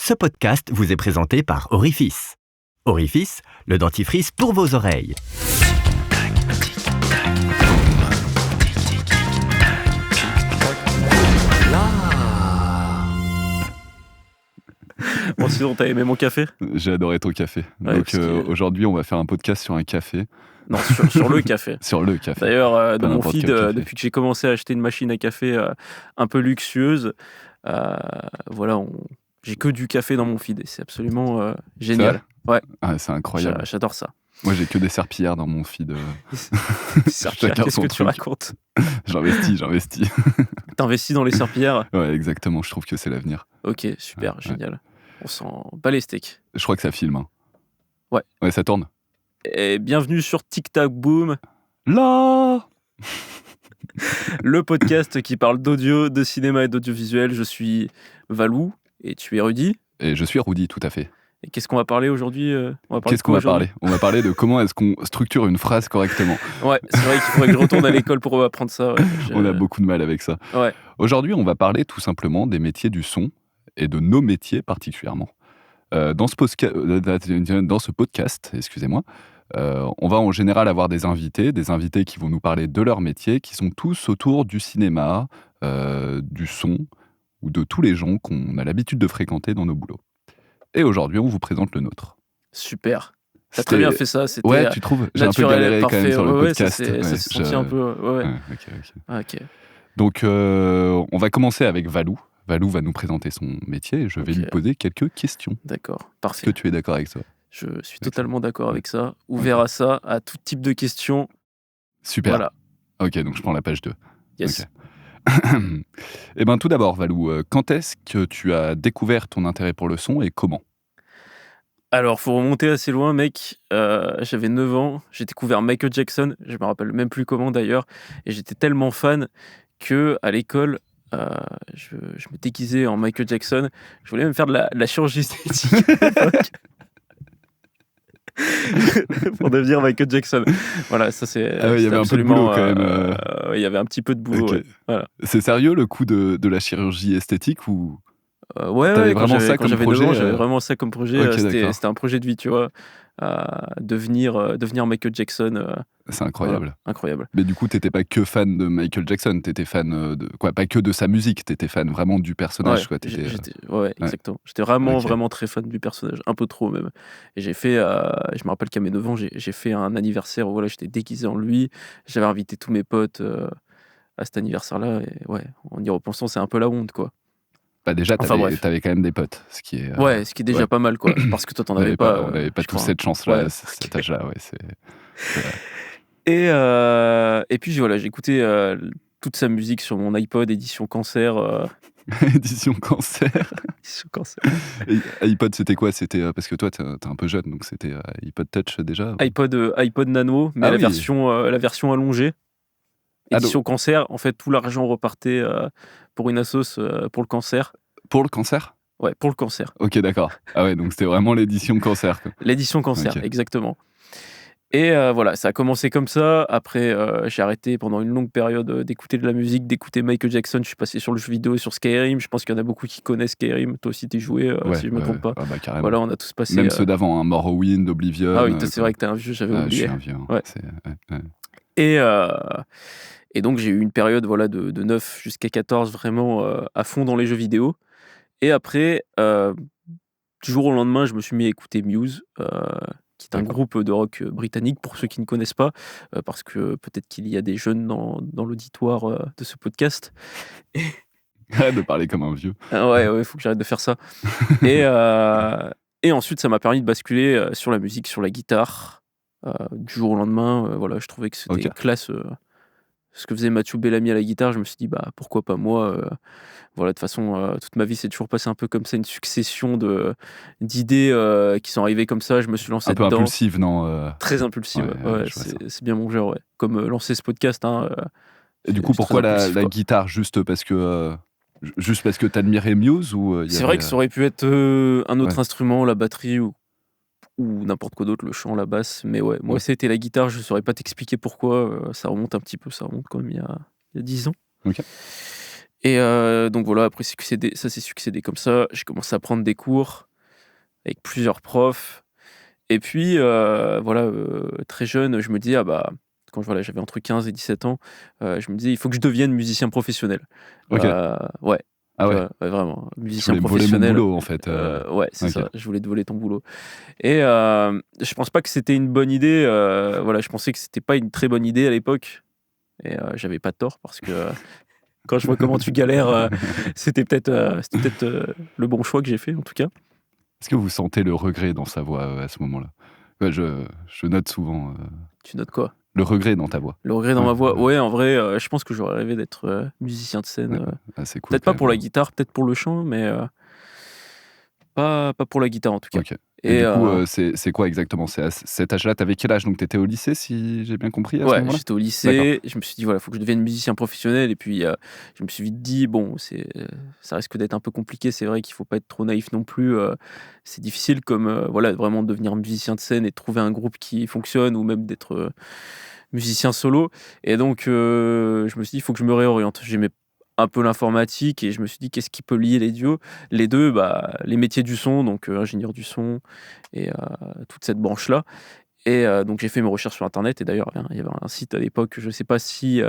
Ce podcast vous est présenté par Orifice. Orifice, le dentifrice pour vos oreilles. Bon, sinon, t'as aimé mon café ? J'ai adoré ton café. Ouais, Donc aujourd'hui, on va faire un podcast sur un café. Non, sur le café. Sur le café. D'ailleurs, dans mon n'importe feed, quel café. depuis que j'ai commencé à acheter une machine à café un peu luxueuse, voilà, j'ai que du café dans mon feed et c'est absolument génial. Ouais, Ah, c'est incroyable. j'adore ça. Moi, j'ai que des serpillères dans mon feed. Serpillère, Chacun qu'est-ce son que tu truc. racontes ? J'investis. T'investis dans les serpillères ? Ouais, exactement. Je trouve que c'est l'avenir. Ok, super, Ouais. génial. On s'en bat les steaks. Je crois que ça filme. Hein. Ouais. Ouais, ça tourne. Et bienvenue sur Tic Tac Boom, Là le podcast qui parle d'audio, de cinéma et d'audiovisuel. Je suis Valou et tu es Rudy. Et je suis Rudy, tout à fait. Et qu'est-ce qu'on va parler aujourd'hui ? Qu'est-ce qu'on va parler ? On va parler de comment est-ce qu'on structure une phrase correctement. Ouais, c'est vrai qu'il faudrait que je retourne à l'école pour apprendre ça. Ouais. On a beaucoup de mal avec ça. Ouais. Aujourd'hui, on va parler tout simplement des métiers du son et de nos métiers particulièrement. Dans ce podcast, excusez-moi, on va en général avoir des invités qui vont nous parler de leur métier, qui sont tous autour du cinéma, du son ou de tous les gens qu'on a l'habitude de fréquenter dans nos boulots. Et aujourd'hui, on vous présente le nôtre. Super. T'as très bien fait ça. C'était Ouais, tu trouves ? J'ai un peu naturel, galéré parfait. quand même sur le Ouais, podcast. ça s'est senti un peu. Ouais. Ok. Ah, ok. Donc, on va commencer avec Valou. Valou va nous présenter son métier et je vais Ok. lui poser quelques questions. D'accord. Est-ce Parfait. que tu es d'accord avec ça ? Je suis totalement d'accord avec ça. Ouvert à ça, à tout type de questions. Super. Voilà. Ok, donc je prends la page 2. Yes. Ok. Eh bien, tout d'abord, Valou, quand est-ce que tu as découvert ton intérêt pour le son et comment ? Alors, faut remonter assez loin, mec. J'avais 9 ans. J'ai découvert Michael Jackson. Je me rappelle même plus comment d'ailleurs. Et j'étais tellement fan que à l'école, je me déguisais en Michael Jackson. Je voulais même faire de la chirurgie esthétique à l'époque. Pour devenir Michael Jackson. Voilà, ça c'est. Ah ouais, il y avait un peu de boulot quand même. Il y avait un petit peu de boulot. Ok. Ouais. Voilà. C'est sérieux le coup de la chirurgie esthétique ou... Ouais, T'avais quand vraiment j'avais, ça quand comme j'avais projet, 9 ans, j'avais vraiment ça comme projet. Ok, d'accord. C'était un projet de vie, tu vois. Devenir Michael Jackson. C'est incroyable. Voilà, incroyable. Mais du coup, t'étais pas que fan de Michael Jackson, t'étais fan de quoi ? Pas que de sa musique, t'étais fan vraiment du personnage, Ouais, quoi. T'étais, ouais, exactement. J'étais vraiment, Ok. vraiment très fan du personnage, un peu trop même. Et j'ai fait, je me rappelle qu'à mes 9 ans, j'ai fait un anniversaire où voilà, j'étais déguisé en lui. J'avais invité tous mes potes à cet anniversaire-là. Et ouais, en y repensant, c'est un peu la honte, quoi. Bah déjà, Enfin, bref. t'avais quand même des potes, ce qui est... Ouais, ce qui est déjà ouais. pas mal, quoi. Parce que toi, t'en on avais pas. on n'avait pas je tous crois. cette chance-là, Ouais, à cet âge-là, ouais. C'est... Et puis voilà, j'ai écouté toute sa musique sur mon iPod édition Cancer. Édition Cancer. Édition Cancer. Et iPod, c'était quoi ? C'était parce que toi, t'es un peu jeune, donc c'était iPod Touch déjà. iPod Nano, mais Ah la oui. version allongée. Ah, Édition Cancer, en fait, tout l'argent repartait pour une assos pour le cancer. Pour le cancer ? Ouais, pour le cancer. Ok, d'accord. Ah ouais, donc c'était vraiment l'édition Cancer, quoi. L'édition Cancer, Ok. exactement. Et voilà, ça a commencé comme ça. Après, j'ai arrêté pendant une longue période d'écouter de la musique, d'écouter Michael Jackson. Je suis passé sur le jeu vidéo et sur Skyrim. Je pense qu'il y en a beaucoup qui connaissent Skyrim. Toi aussi, t'es joué, si je me trompe pas. Ah bah, carrément. Voilà, on a tous passé. Même ceux d'avant, hein, Morrowind, Oblivion. Ah oui, toi, c'est quoi. vrai que t'es un vieux, j'avais Je oublié. suis un vieux. Hein. Ouais. Ouais. Et donc, j'ai eu une période voilà, de 9 jusqu'à 14 vraiment à fond dans les jeux vidéo. Et après, du jour au lendemain, je me suis mis à écouter Muse, qui est un D'accord. groupe de rock britannique, pour ceux qui ne connaissent pas, parce que peut-être qu'il y a des jeunes dans l'auditoire de ce podcast. Arrête de parler comme un vieux. Ouais, il faut que j'arrête de faire ça. Et ensuite, ça m'a permis de basculer sur la musique, sur la guitare. Du jour au lendemain, voilà, je trouvais que c'était Ok. classe. Ce que faisait Mathieu Bellamy à la guitare, je me suis dit, bah, pourquoi pas moi voilà, de toute façon, toute ma vie, c'est toujours passé un peu comme ça, une succession d'idées qui sont arrivées comme ça. Je me suis lancé Un peu dedans. impulsive, non Très impulsive, Ouais, ouais, je vois ça. c'est bien mon genre, ouais. Comme lancer ce podcast. Hein, Et du coup, c'est pourquoi très impulsif, la quoi. guitare ? Juste parce que t'admirais Muse ou C'est vrai que ça aurait pu être un autre ouais. instrument, la batterie ou n'importe quoi d'autre, le chant, la basse. Mais ouais, moi, Ouais. c'était la guitare. Je saurais pas t'expliquer pourquoi. Ça remonte un petit peu, ça remonte quand même il y a 10 ans. Ok. Et donc voilà, après ça s'est succédé comme ça. J'ai commencé à prendre des cours avec plusieurs profs. Et puis, voilà, très jeune, je me dis: «Ah bah», quand voilà, j'avais entre 15 et 17 ans, je me disais: «Il faut que je devienne musicien professionnel». Ok. Ouais, Ah tu ouais. vois? Ouais, vraiment, Tu musicien voulais me voler mon professionnel, boulot, en fait. ouais, c'est Ok. ça, je voulais te voler ton boulot. Et je pense pas que c'était une bonne idée, voilà, je pensais que c'était pas une très bonne idée à l'époque. Et j'avais pas tort parce que, quand je vois comment tu galères, c'était peut-être le bon choix que j'ai fait, en tout cas. Est-ce que vous sentez le regret dans sa voix à ce moment-là? Ouais, je note souvent Tu notes quoi? le regret dans ta voix. Le regret dans Ouais, ma voix? Ouais, en vrai, je pense que j'aurais rêvé d'être, musicien de scène, ouais. Ah, c'est cool peut-être quand pas pour la même. guitare, peut-être pour le chant, mais pas pour la guitare, en tout cas. Ok. Et Et du coup, c'est quoi exactement? C'est à cet âge-là, t'avais quel âge? Donc t'étais au lycée, si j'ai bien compris, à ce ouais, moment-là? j'étais au D'accord. lycée, je me suis dit: «Voilà, faut que je devienne musicien professionnel», et puis, je me suis vite dit: «Bon, ça risque d'être un peu compliqué». C'est vrai qu'il faut pas être trop naïf non plus, c'est difficile comme, voilà, vraiment devenir musicien de scène et de trouver un groupe qui fonctionne, ou même d'être, musicien solo. Et donc, je me suis dit: «Il faut que je me réoriente». J'aimais un peu l'informatique et je me suis dit: «Qu'est-ce qui peut lier les 2?» Bah, les métiers du son, donc, ingénieur du son et toute cette branche-là. Et donc j'ai fait mes recherches sur internet, et d'ailleurs, il y avait un site à l'époque, je sais pas si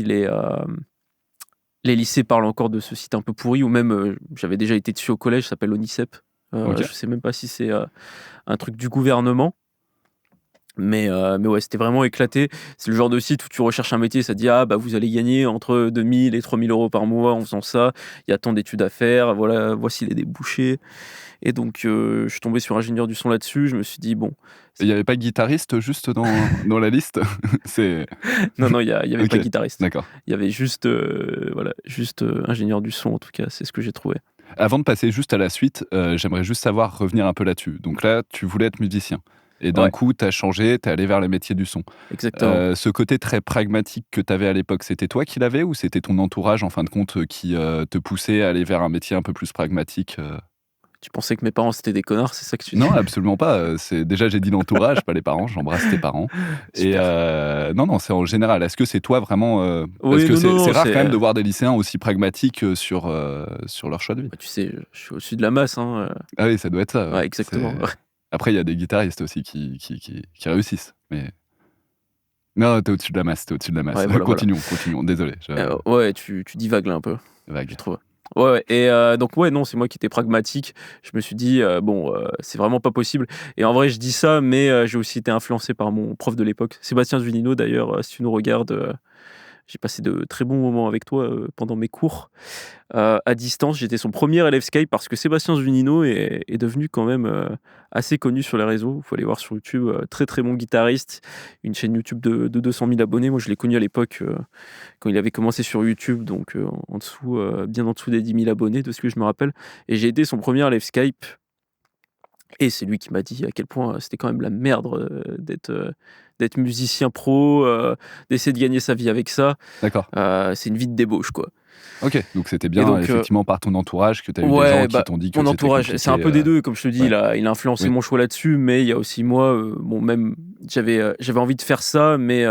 les lycées parlent encore de ce site un peu pourri, ou même, j'avais déjà été dessus au collège, ça s'appelle Onicep. Ok. Je sais même pas si c'est, un truc du gouvernement. Mais ouais, c'était vraiment éclaté. C'est le genre de site où tu recherches un métier, ça te dit: «Ah bah, vous allez gagner entre 2 000 et 3 000 € par mois en faisant ça. Il y a tant d'études à faire, voilà, voici les débouchés». Et donc, je suis tombé sur ingénieur du son là-dessus. Je me suis dit: «Bon, Il y avait pas de guitariste juste dans la liste? C'est non, non, il y avait OK, pas de guitariste». d'accord. Il y avait juste, voilà, juste, ingénieur du son, en tout cas, c'est ce que j'ai trouvé. Avant de passer juste à la suite, j'aimerais juste savoir revenir un peu là-dessus. Donc là, tu voulais être musicien et d'un Ouais, coup, tu as changé, tu es allé vers les métiers du son. exactement. Ce côté très pragmatique que tu avais à l'époque, c'était toi qui l'avais ou c'était ton entourage, en fin de compte, qui, te poussait à aller vers un métier un peu plus pragmatique? Tu pensais que mes parents, c'était des connards, c'est ça que tu dis? Non, absolument pas, c'est déjà j'ai dit l'entourage, pas les parents, j'embrasse tes parents et Super. non, non, c'est en général. Est-ce que c'est toi vraiment, parce Oui, que non, non, c'est non, rare c'est, quand même de voir des lycéens aussi pragmatiques, sur leur choix de vie. bah, tu sais, je suis au-dessus de la masse, hein, Ah oui, ça doit être ça, ouais. ouais, exactement. C'est après il y a des guitaristes aussi qui réussissent, mais non, tu es au-dessus de la masse, tu es au-dessus de la masse. Ouais, voilà, voilà. Continuons, désolé, je Ouais, tu divagues là un peu, je vague. trouve. Ouais, ouais. Et donc ouais, non, c'est moi qui étais pragmatique. Je me suis dit, «Bon, c'est vraiment pas possible». Et en vrai, je dis ça, mais j'ai aussi été influencé par mon prof de l'époque, Sébastien Zunino d'ailleurs, si tu nous regardes, j'ai passé de très bons moments avec toi, pendant mes cours. À distance, j'étais son premier élève Skype parce que Sébastien Zunino est devenu quand même, assez connu sur les réseaux. Il faut aller voir sur YouTube, très, très bon guitariste, une chaîne YouTube de 200 000 abonnés. Moi, je l'ai connu à l'époque, quand il avait commencé sur YouTube, donc, en dessous, bien en dessous des 10 000 abonnés, de ce que je me rappelle. Et j'ai été son premier élève Skype, et c'est lui qui m'a dit à quel point, c'était quand même la merde, d'être musicien pro, d'essayer de gagner sa vie avec ça. D'accord. C'est une vie de débauche, quoi. OK, donc c'était Et bien donc, effectivement par ton entourage que tu as eu des gens ouais, qui bah, t'ont dit que mon c'était entourage, c'est compliqué, un peu des 2, comme je te dis, ouais, il a influencé oui. mon choix là-dessus, mais il y a aussi moi, bon, même j'avais envie de faire ça, mais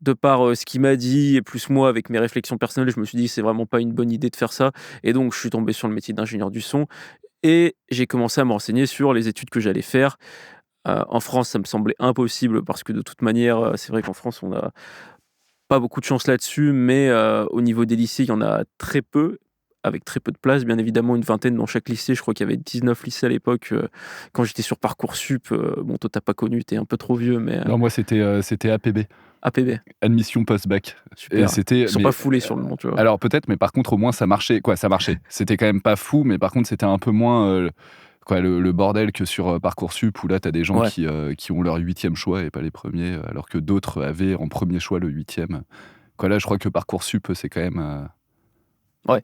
de par, ce qu'il m'a dit, et plus moi avec mes réflexions personnelles, je me suis dit: «C'est vraiment pas une bonne idée de faire ça». Et donc je suis tombé sur le métier d'ingénieur du son, et j'ai commencé à me renseigner sur les études que j'allais faire. En France, ça me semblait impossible parce que de toute manière, c'est vrai qu'en France, on a pas beaucoup de chance là-dessus, mais au niveau des lycées, il y en a très peu, avec très peu de places, bien évidemment, une vingtaine dans chaque lycée. Je crois qu'il y avait 19 lycées à l'époque, quand j'étais sur Parcoursup. Bon, toi, tu pas connu, tu es un peu trop vieux, mais Non, moi c'était APB, APB, admission post-bac et super. Ils c'était sont pas foulés sur le nom, tu vois? alors peut-être, mais par contre au moins ça marchait, quoi, ça marchait. C'était quand même pas fou, mais par contre c'était un peu moins, quoi, le bordel que sur, Parcoursup où là tu as des gens Ouais, qui ont leur 8e choix et pas les premiers, alors que d'autres avaient en premier choix le 8e. Quoi, là je crois que Parcoursup c'est quand même, ouais,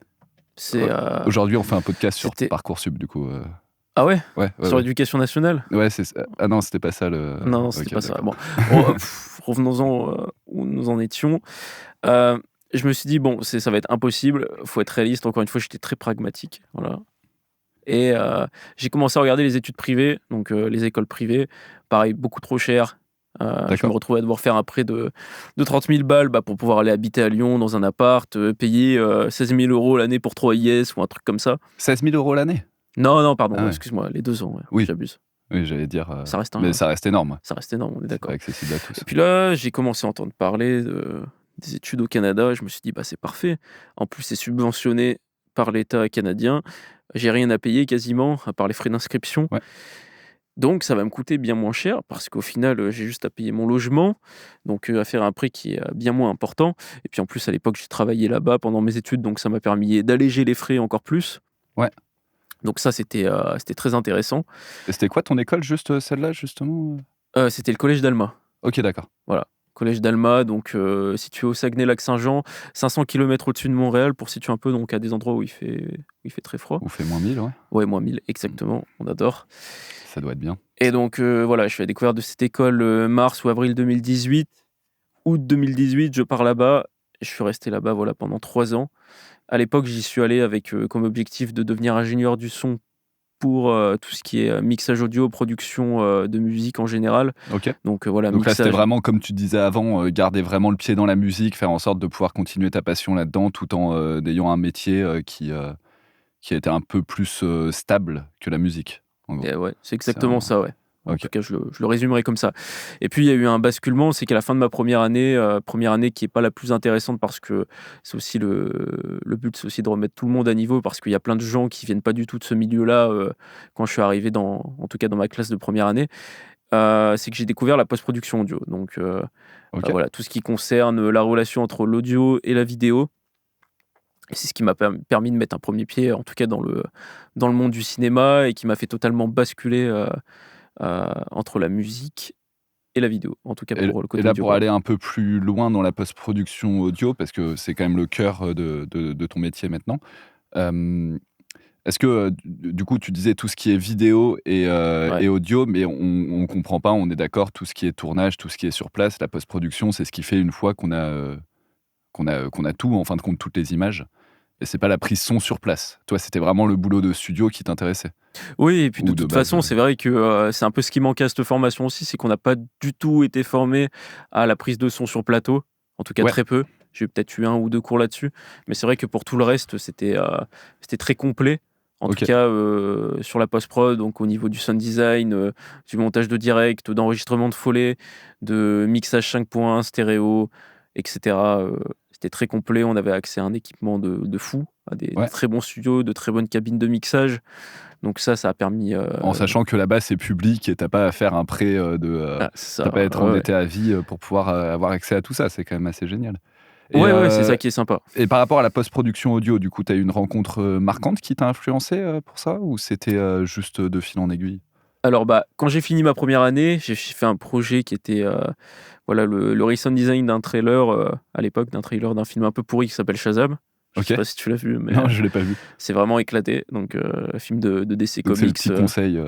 c'est, aujourd'hui on fait un podcast sur c'était Parcoursup du coup, ah ouais? ouais, ouais, Sur ouais. l'éducation nationale? Ouais, c'est ça. Ah non, c'était pas ça le Non, non, c'était OK, pas ça. d'accord. Bon, revenons-en, où nous en étions. Heu, je me suis dit: «Bon, ça va être impossible, faut être réaliste». Encore une fois, j'étais très pragmatique, voilà. Et j'ai commencé à regarder les études privées, donc les écoles privées. Pareil, beaucoup trop cher, Je me D'accord. retrouvais à devoir faire un prêt de 30 000 balles pour pouvoir aller habiter à Lyon dans un appart, payer 16 000 € l'année pour 3 IS ou un truc comme ça. 16 000 € l'année? Non, non, pardon, Ah ouais. excuse-moi, les 2 ans, ouais, Oui. j'abuse. Oui, j'allais dire. Ça reste Mais ça reste énorme. ça reste énorme, on est C'est d'accord. pas accessible à tous. Et puis là, j'ai commencé à entendre parler des études au Canada. Je me suis dit, c'est parfait. En plus, c'est subventionné par l'État canadien. J'ai rien à payer quasiment, à part les frais d'inscription. Ouais. Donc, ça va me coûter bien moins cher parce qu'au final, j'ai juste à payer mon logement, donc à faire un prix qui est bien moins important. Et puis en plus, à l'époque, j'ai travaillé là-bas pendant mes études, donc ça m'a permis d'alléger les frais encore plus. Ouais. Donc ça, c'était très intéressant. Et c'était quoi ton école, juste celle-là, justement? C'était le collège d'Alma. Ok, d'accord. Voilà, collège d'Alma, donc situé au Saguenay-Lac-Saint-Jean, 500 km au-dessus de Montréal, pour situer un peu, donc à des endroits où il fait très froid. Ou fait moins 1000, ouais. Ouais, moins 1000, exactement, on adore. Ça doit être bien. Et donc voilà, je fais la découverte de cette école mars ou avril 2018. Août 2018, je pars là-bas. Je suis resté là-bas pendant 3 ans. À l'époque, j'y suis allé avec comme objectif de devenir ingénieur du son pour tout ce qui est mixage audio, production de musique en général. Ok. Donc voilà, Donc là, c'était mixage. vraiment, comme tu disais avant, garder vraiment le pied dans la musique, faire en sorte de pouvoir continuer ta passion là-dedans, tout en ayant un métier qui était un peu plus stable que la musique, en gros. Et ouais, c'est exactement ça, ouais. En Ok. tout cas, je le résumerai comme ça. Et puis, il y a eu un basculement, c'est qu'à la fin de ma première année qui n'est pas la plus intéressante parce que c'est aussi le but, c'est aussi de remettre tout le monde à niveau parce qu'il y a plein de gens qui viennent pas du tout de ce milieu-là quand je suis arrivé en tout cas dans ma classe de première année. C'est que j'ai découvert la post-production audio. Donc, Ok. voilà, tout ce qui concerne la relation entre l'audio et la vidéo. Et c'est ce qui m'a permis de mettre un premier pied, en tout cas dans le monde du cinéma, et qui m'a fait totalement basculer entre la musique et la vidéo, en tout cas pour le Et côté là, audio, pour quoi. aller un peu plus loin dans la post-production audio, parce que c'est quand même le cœur de ton métier maintenant, euh, est-ce que, du coup, tu disais tout ce qui est vidéo Ouais. et audio, mais on ne comprend pas, on est d'accord, tout ce qui est tournage, tout ce qui est sur place, la post-production, c'est ce qui fait une fois qu'on a tout, en fin de compte, toutes les images. Et c'est pas la prise son sur place. Toi, c'était vraiment le boulot de studio qui t'intéressait. Oui, et puis de Ou de toute base, façon, c'est vrai que c'est un peu ce qui manque à cette formation aussi, c'est qu'on n'a pas du tout été formé à la prise de son sur plateau, en tout cas Ouais. très peu. J'ai peut-être eu 1 ou 2 cours là-dessus, mais c'est vrai que pour tout le reste, c'était très complet. En Ok. tout cas, sur la post-prod, donc au niveau du sound design, du montage de direct, d'enregistrement de follet, de mixage 5.1, stéréo, etc. C'était très complet. On avait accès à un équipement de fou, à des Ouais. très bons studios, de très bonnes cabines de mixage. Donc ça a permis. En sachant que là-bas, c'est public et t'as pas à faire un prêt C'est ça. t'as pas à être Ouais, endetté à vie pour pouvoir avoir accès à tout ça. C'est quand même assez génial. Et, ouais, c'est ça qui est sympa. et par rapport à la post-production audio, du coup, tu as eu une rencontre marquante qui t'a influencé pour ça, ou c'était juste de fil en aiguille? Alors, quand j'ai fini ma première année, j'ai fait un projet qui était le re-sound design d'un trailer, à l'époque, d'un trailer d'un film un peu pourri qui s'appelle Shazam. Je Ok. sais pas si tu l'as vu, mais Non, je l'ai pas vu. c'est vraiment éclaté. Donc, un film de DC Donc c'est le Comics. petit conseil.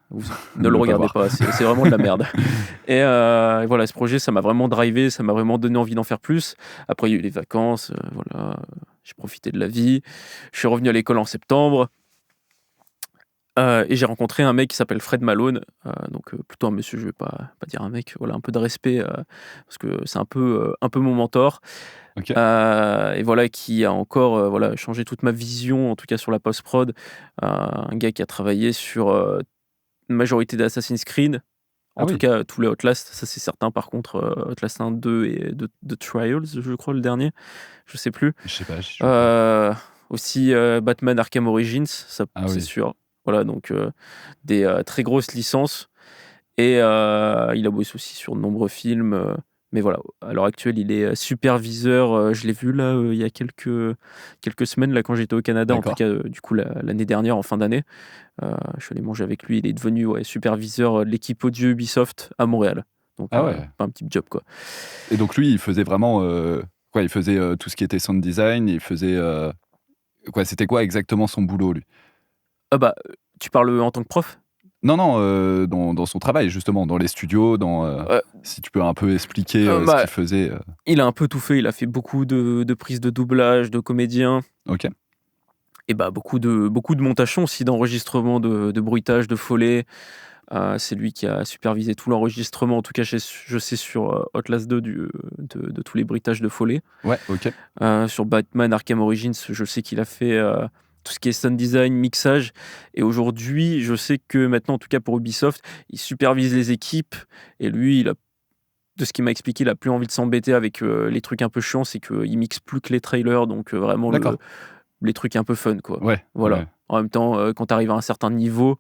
Vous- de ne le pas regardez voir. pas, c'est vraiment de la merde. Et voilà, ce projet, ça m'a vraiment drivé, ça m'a vraiment donné envie d'en faire plus. Après, il y a eu les vacances, j'ai profité de la vie. Je suis revenu à l'école en septembre. Et j'ai rencontré un mec qui s'appelle Fred Malone, donc plutôt un monsieur, je vais pas dire un mec, voilà, un peu de respect, parce que c'est un peu mon mentor. Ok. Et voilà, qui a encore changé toute ma vision, en tout cas sur la post-prod. Un gars qui a travaillé sur une majorité d'Assassin's Creed, en Ah tout oui. cas tous les Outlast, ça c'est certain. Par contre, Outlast 1, 2 et The Trials, je crois, le dernier, je sais plus. Je sais pas. Je suis pas. Aussi Batman Arkham Origins, ça Ah c'est oui. sûr. Voilà, donc des très grosses licences. Et il a bossé aussi sur de nombreux films. Mais voilà, à l'heure actuelle, il est superviseur. Je l'ai vu là il y a quelques semaines là, quand j'étais au Canada, en tout D'accord. cas du coup l'année dernière, en fin d'année. Je suis allé manger avec lui. Il est devenu superviseur de l'équipe audio Ubisoft à Montréal. Donc Ah ouais. pas un petit job, quoi. Et donc lui, il faisait vraiment quoi? Il faisait tout ce qui était sound design. Il faisait quoi? C'était quoi exactement son boulot, lui? Tu parles en tant que prof? Non, non, dans son travail, justement, dans les studios, Euh, si tu peux un peu expliquer euh, ce bah, qu'il faisait. Il a un peu tout fait. Il a fait beaucoup de prises de doublage, de comédiens. Ok. Et beaucoup de montage son aussi, d'enregistrement, de bruitage, de follet. C'est lui qui a supervisé tout l'enregistrement, en tout cas je sais sur Outlast 2 de tous les bruitages de Foley. Ouais, ok. Sur Batman Arkham Origins, je sais qu'il a fait tout ce qui est sound design, mixage. Et aujourd'hui, je sais que maintenant, en tout cas pour Ubisoft, il supervise les équipes. Et lui, de ce qu'il m'a expliqué, il a plus envie de s'embêter avec les trucs un peu chiants. C'est qu'il mixe plus que les trailers, donc vraiment les trucs un peu fun, quoi. Ouais. Voilà. Ouais. En même temps, quand tu arrives à un certain niveau,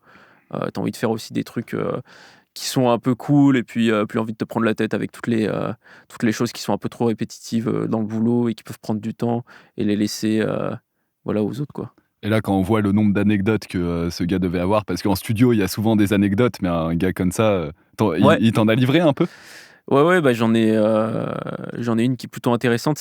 t'as envie de faire aussi des trucs qui sont un peu cool, et puis plus envie de te prendre la tête avec toutes les choses qui sont un peu trop répétitives dans le boulot et qui peuvent prendre du temps, et les laisser aux autres, quoi. Et là, quand on voit le nombre d'anecdotes que ce gars devait avoir, parce qu'en studio, il y a souvent des anecdotes, mais un gars comme ça, il t'en a livré un peu? Ouais, bah j'en ai une qui est plutôt intéressante.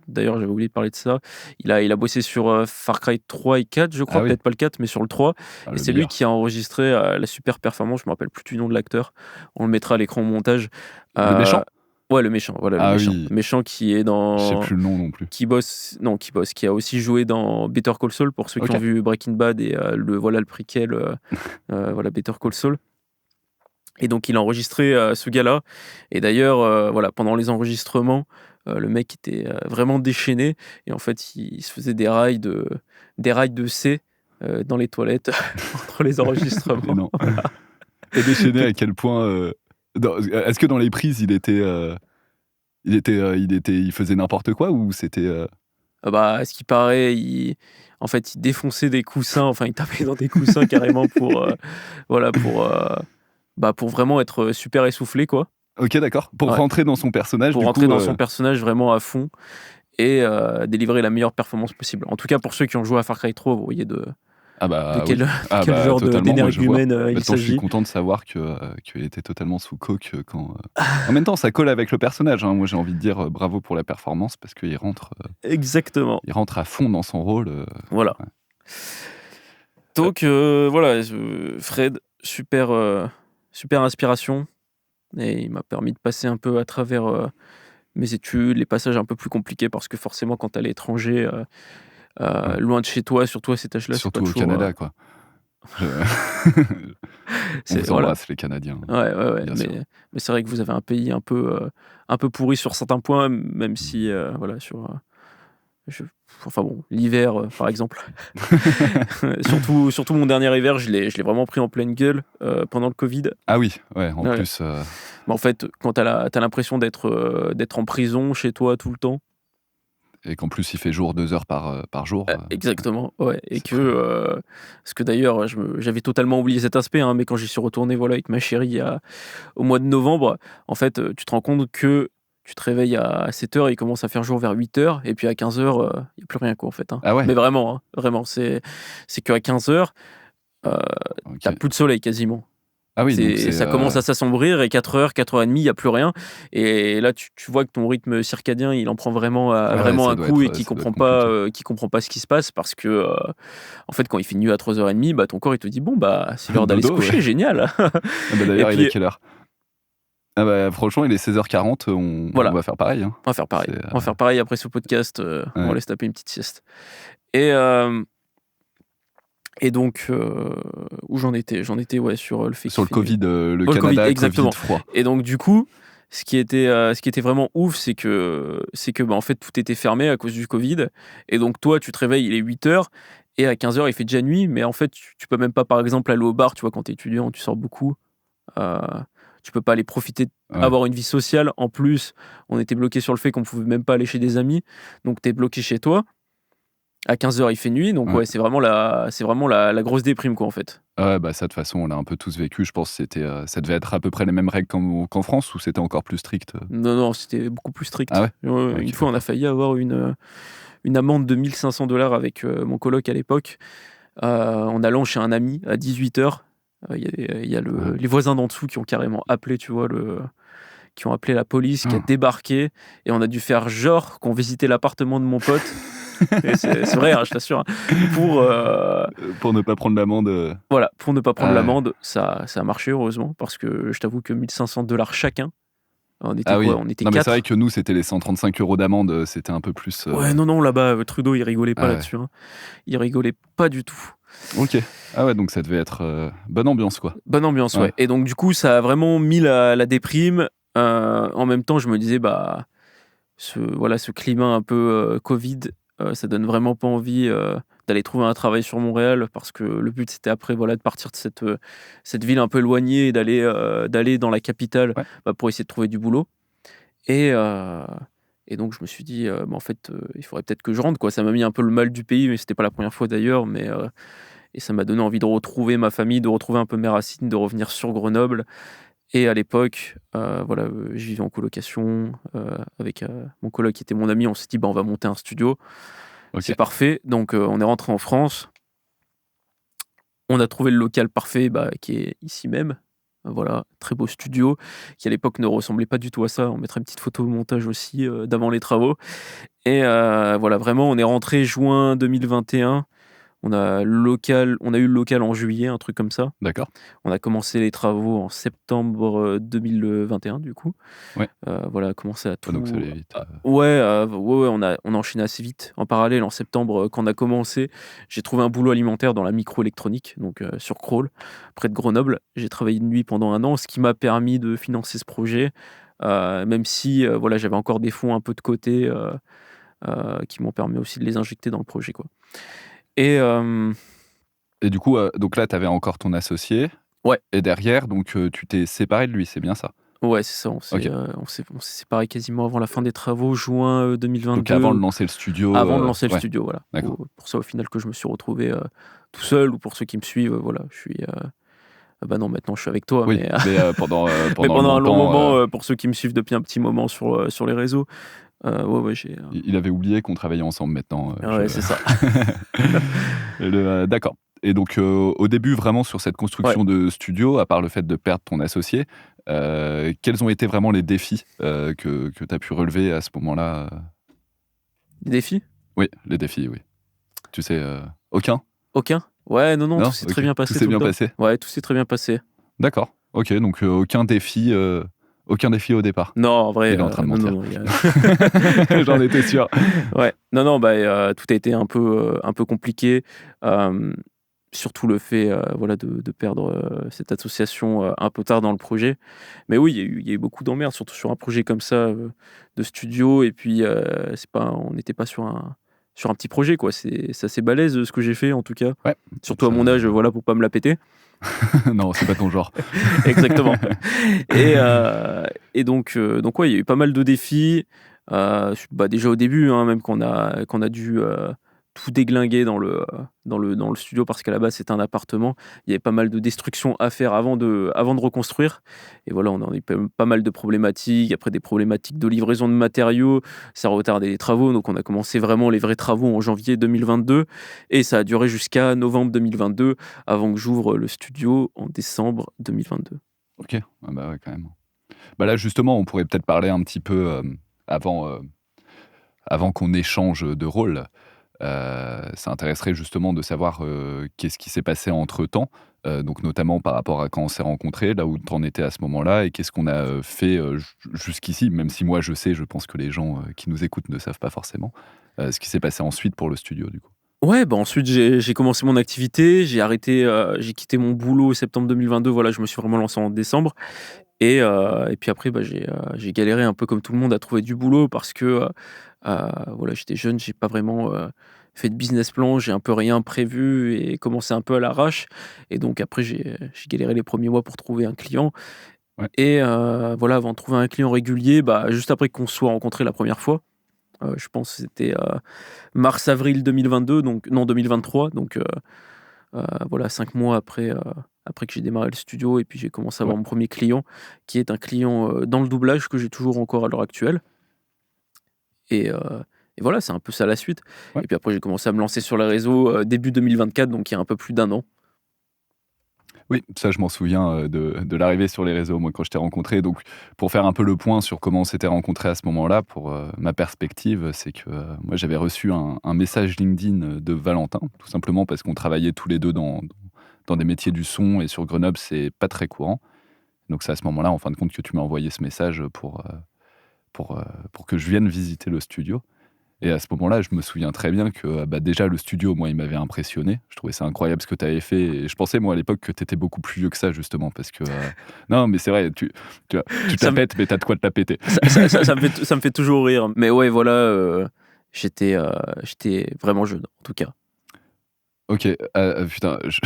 D'ailleurs, j'avais oublié de parler de ça. Il a bossé sur Far Cry 3 et 4, je crois, peut-être pas le 4, mais sur le 3. Et c'est lui qui a enregistré la super performance. Je me rappelle plus du nom de l'acteur. On le mettra à l'écran au montage. Le méchant? Ouais, le méchant. Voilà, le méchant. Oui. Le méchant qui est dans. Je sais plus le nom non plus. Qui a aussi joué dans Better Call Saul, pour ceux qui ont vu Breaking Bad et le prequel, Better Call Saul. Et donc il a enregistré ce gars-là. Et d'ailleurs, pendant les enregistrements, le mec était vraiment déchaîné. Et en fait, il se faisait des rails de C dans les toilettes entre les enregistrements. Non. Et déchaîné à quel point est-ce que dans les prises, il faisait n'importe quoi, ou c'était À ce qui paraît, il défonçait des coussins. Enfin, il tapait dans des coussins carrément pour vraiment être super essoufflé, quoi. Ok, d'accord. Pour rentrer dans son personnage. Pour rentrer dans son personnage vraiment à fond et délivrer la meilleure performance possible. En tout cas, pour ceux qui ont joué à Far Cry 3, vous voyez de quel genre d'énergumène il s'agit. Je suis content de savoir qu'il était totalement sous coke quand. En même temps, ça colle avec le personnage. Hein. Moi, j'ai envie de dire bravo pour la performance, parce qu'il rentre. Exactement. Il rentre à fond dans son rôle. Voilà. Ouais. Donc Fred, super inspiration, et il m'a permis de passer un peu à travers mes études, les passages un peu plus compliqués, parce que forcément quand t'es à l'étranger, loin de chez toi, surtout à cet âge-là, surtout c'est pas au Canada, quoi. On vous embrasse, les Canadiens. Ouais, mais c'est vrai que vous avez un pays un peu pourri sur certains points, même si l'hiver, par exemple. surtout mon dernier hiver, je l'ai vraiment pris en pleine gueule pendant le Covid. Ah oui, ouais, en plus. En fait, quand t'as l'impression d'être en prison chez toi tout le temps. Et qu'en plus, il fait jour 2 heures par jour. Exactement, ouais. Et parce que d'ailleurs, j'avais totalement oublié cet aspect, hein, mais quand j'y suis retourné avec ma chérie au mois de novembre, en fait, tu te rends compte que tu te réveilles à 7h, il commence à faire jour vers 8h, et puis à 15h, il n'y a plus rien, quoi, en fait. Hein. Ah ouais. Mais vraiment, c'est qu'à 15h, t'as plus de soleil quasiment. Ah oui, ça commence à s'assombrir, et 4h, 4h30, il n'y a plus rien. Et là, tu vois que ton rythme circadien, il en prend vraiment un coup, et qu'il comprend pas ce qui se passe, parce que, en fait, quand il fait nuit à 3h30, ton corps, il te dit, c'est l'heure d'aller se coucher, génial. D'ailleurs, il est quelle heure? Franchement, il est 16h40, on va faire pareil. Hein. On va faire pareil après ce podcast, on va aller se taper une petite sieste. Et donc, où j'en étais sur le fait sur le Covid, le Canada, exactement. Covid froid. Et donc, du coup, ce qui était vraiment ouf, c'est que en fait, tout était fermé à cause du Covid. Et donc, toi, tu te réveilles, il est 8h, et à 15h, il fait déjà nuit. Mais en fait, tu peux même pas, par exemple, aller au bar. Tu vois, quand t'es étudiant, tu sors beaucoup. Tu peux pas aller profiter, avoir une vie sociale. En plus, on était bloqué sur le fait qu'on pouvait même pas aller chez des amis. Donc, t'es bloqué chez toi. À 15h, il fait nuit, donc c'est vraiment la grosse déprime, quoi, en fait. Ouais, ça, de toute façon, on l'a un peu tous vécu. Je pense que ça devait être à peu près les mêmes règles qu'en France, ou c'était encore plus strict? Non, c'était beaucoup plus strict. Ah ouais? Une fois, on a failli avoir une amende de $1 500 avec mon coloc à l'époque, en allant chez un ami à 18h. Il y a les voisins d'en dessous qui ont carrément appelé, tu vois, qui ont appelé la police, qui a débarqué, et on a dû faire genre qu'on visitait l'appartement de mon pote. C'est vrai, hein, je t'assure. Pour ne pas prendre l'amende. Voilà, pour ne pas prendre l'amende, ça a marché, heureusement, parce que je t'avoue que $1 500 chacun. On était on était 4. Mais c'est vrai que nous, c'était les 135 € d'amende, c'était un peu plus. Ouais, non, là-bas, Trudeau, il rigolait pas là-dessus. Hein. Il rigolait pas du tout. Ok. Ah ouais, donc ça devait être bonne ambiance, quoi. Bonne ambiance, Ouais. ouais. Et donc, du coup, ça a vraiment mis la déprime. En même temps, je me disais, bah, ce climat un peu Covid, ça donne vraiment pas envie d'aller trouver un travail sur Montréal parce que le but, c'était après, voilà, de partir de cette ville un peu éloignée et d'aller dans la capitale Ouais. pour essayer de trouver du boulot. Et, euh, et donc, je me suis dit, bah, en fait, il faudrait peut-être que je rentre, quoi. Ça m'a mis un peu le mal du pays, mais c'était pas la première fois d'ailleurs. Et ça m'a donné envie de retrouver ma famille, de retrouver un peu mes racines, de revenir sur Grenoble. Et à l'époque, voilà, je vivais en colocation avec mon coloc qui était mon ami. On s'est dit, bah, on va monter un studio. Ok. C'est parfait. Donc, on est rentré en France. On a trouvé le local parfait qui est ici même. Voilà, très beau studio qui à l'époque ne ressemblait pas du tout à ça. On mettra une petite photo au montage aussi d'avant les travaux. Et voilà, vraiment, on est rentré juin 2021. On a eu le local en juillet, un truc comme ça. D'accord. On a commencé les travaux en septembre 2021, du coup. Ouais. Voilà, commencé à Ouais, donc ça tout. allait vite. Ouais, on a enchaîné assez vite. En parallèle, en septembre, quand on a commencé, j'ai trouvé un boulot alimentaire dans la microélectronique, donc sur Crolles, près de Grenoble. J'ai travaillé de nuit pendant 1 an, ce qui m'a permis de financer ce projet, même si voilà, j'avais encore des fonds un peu de côté qui m'ont permis aussi de les injecter dans le projet, quoi. Et Et du coup, donc là, tu avais encore ton associé. ouais. Et derrière, donc tu t'es séparé de lui, c'est bien ça? Ouais, c'est ça, Ok. on s'est séparés quasiment avant la fin des travaux, juin Donc avant de 2022, lancer le studio. avant de lancer le Ouais, studio, voilà. d'accord. Pour ça, au final, que je me suis retrouvé tout seul, ou pour ceux qui me suivent, voilà, je suis. Bah non, maintenant je suis avec toi, Oui, mais pendant, mais pendant le pendant un long montant, moment, pour ceux qui me suivent depuis un petit moment sur les réseaux, ouais, j'ai. il avait oublié qu'on travaillait ensemble maintenant. Ouais, c'est ça. D'accord. Et donc, au début, vraiment sur cette Ouais. construction de studio, à part le fait de perdre ton associé, quels ont été vraiment les défis que tu as pu relever à ce moment-là? Des défis? Oui, les défis, oui. Tu sais, aucun? Aucun? Ouais, non, non, tout Non? s'est très Ok. bien Tout passé s'est tout le bien temps. passé? Ouais, tout s'est très bien passé. D'accord. Ok, donc aucun défi au départ. Non, en vrai, Il est en train de non, non, mentir. non, J'en étais sûr. Ouais, non, non, tout a été un peu compliqué. Hem, Surtout le fait, voilà, de perdre cette association un peu tard dans le projet. Mais oui, il y a eu beaucoup d'emmerdes, surtout sur un projet comme ça de studio. Et puis, on n'était pas sur un petit projet, quoi. C'est assez balèze ce que j'ai fait, en tout cas. Ouais. Surtout à mon âge, voilà, pour pas me la péter. Non, c'est pas ton genre. Exactement. Et donc ouais, il y a eu pas mal de défis. Déjà au début, hein, même qu'on a dû tout déglinguer dans le studio parce qu'à la base c'était un appartement. Il y avait pas mal de destruction à faire avant de reconstruire. Et voilà, on a eu pas mal de problématiques. Après, des problématiques de livraison de matériaux, ça retardait les travaux. Donc on a commencé vraiment les vrais travaux en janvier 2022 et ça a duré jusqu'à novembre 2022 avant que j'ouvre le studio en décembre 2022. Ok, ah bah ouais, quand même. Bah là, justement, on pourrait peut-être parler un petit peu avant, avant qu'on échange de rôle. Ça intéresserait justement de savoir qu'est-ce qui s'est passé entre-temps, donc notamment par rapport à quand on s'est rencontrés, là où tu en étais à ce moment-là, et qu'est-ce qu'on a fait jusqu'ici, même si moi je sais, je pense que les gens qui nous écoutent ne savent pas forcément, ce qui s'est passé ensuite pour le studio, du coup. Ouais, bah ensuite j'ai commencé mon activité, j'ai quitté mon boulot septembre 2022. Voilà, je me suis vraiment lancé en décembre. Et puis après, j'ai galéré un peu comme tout le monde à trouver du boulot parce que voilà, j'étais jeune, j'ai pas vraiment fait de business plan, j'ai un peu rien prévu et commencé un peu à l'arrache. Et donc après, j'ai galéré les premiers mois pour trouver un client. Ouais, Et voilà, avant de trouver un client régulier, juste après qu'on se soit rencontrés la première fois, je pense que c'était mars-avril 2022, donc non 2023, donc voilà, 5 mois après que j'ai démarré le studio. Et puis j'ai commencé à ouais, avoir mon premier client, qui est un client dans le doublage que j'ai toujours encore à l'heure actuelle. Et, heu, et voilà, c'est un peu ça la suite. ouais. Et puis après, j'ai commencé à me lancer sur les réseaux début 2024, donc il y a un peu plus d'1 an. Oui, ça je m'en souviens de l'arrivée sur les réseaux, moi, quand je t'ai rencontré. Donc, pour faire un peu le point sur comment on s'était rencontrés à ce moment-là, pour ma perspective, c'est que moi j'avais reçu un message LinkedIn de Valentin, tout simplement parce qu'on travaillait tous les deux dans des métiers du son, et sur Grenoble, c'est pas très courant. Donc, c'est à ce moment-là, en fin de compte, que tu m'as envoyé ce message pour que je vienne visiter le studio. Et à ce moment-là, je me souviens très bien que déjà le studio, moi, il m'avait impressionné. Je trouvais ça incroyable ce que tu avais fait. Et je pensais, moi, à l'époque, que tu étais beaucoup plus vieux que ça, justement. Parce que. Non, mais c'est vrai, tu te Ça la me, pètes, mais t'as de quoi te la péter. ça me fait toujours rire. Mais ouais, voilà, j'étais vraiment jeune, en tout cas. Ok, putain, je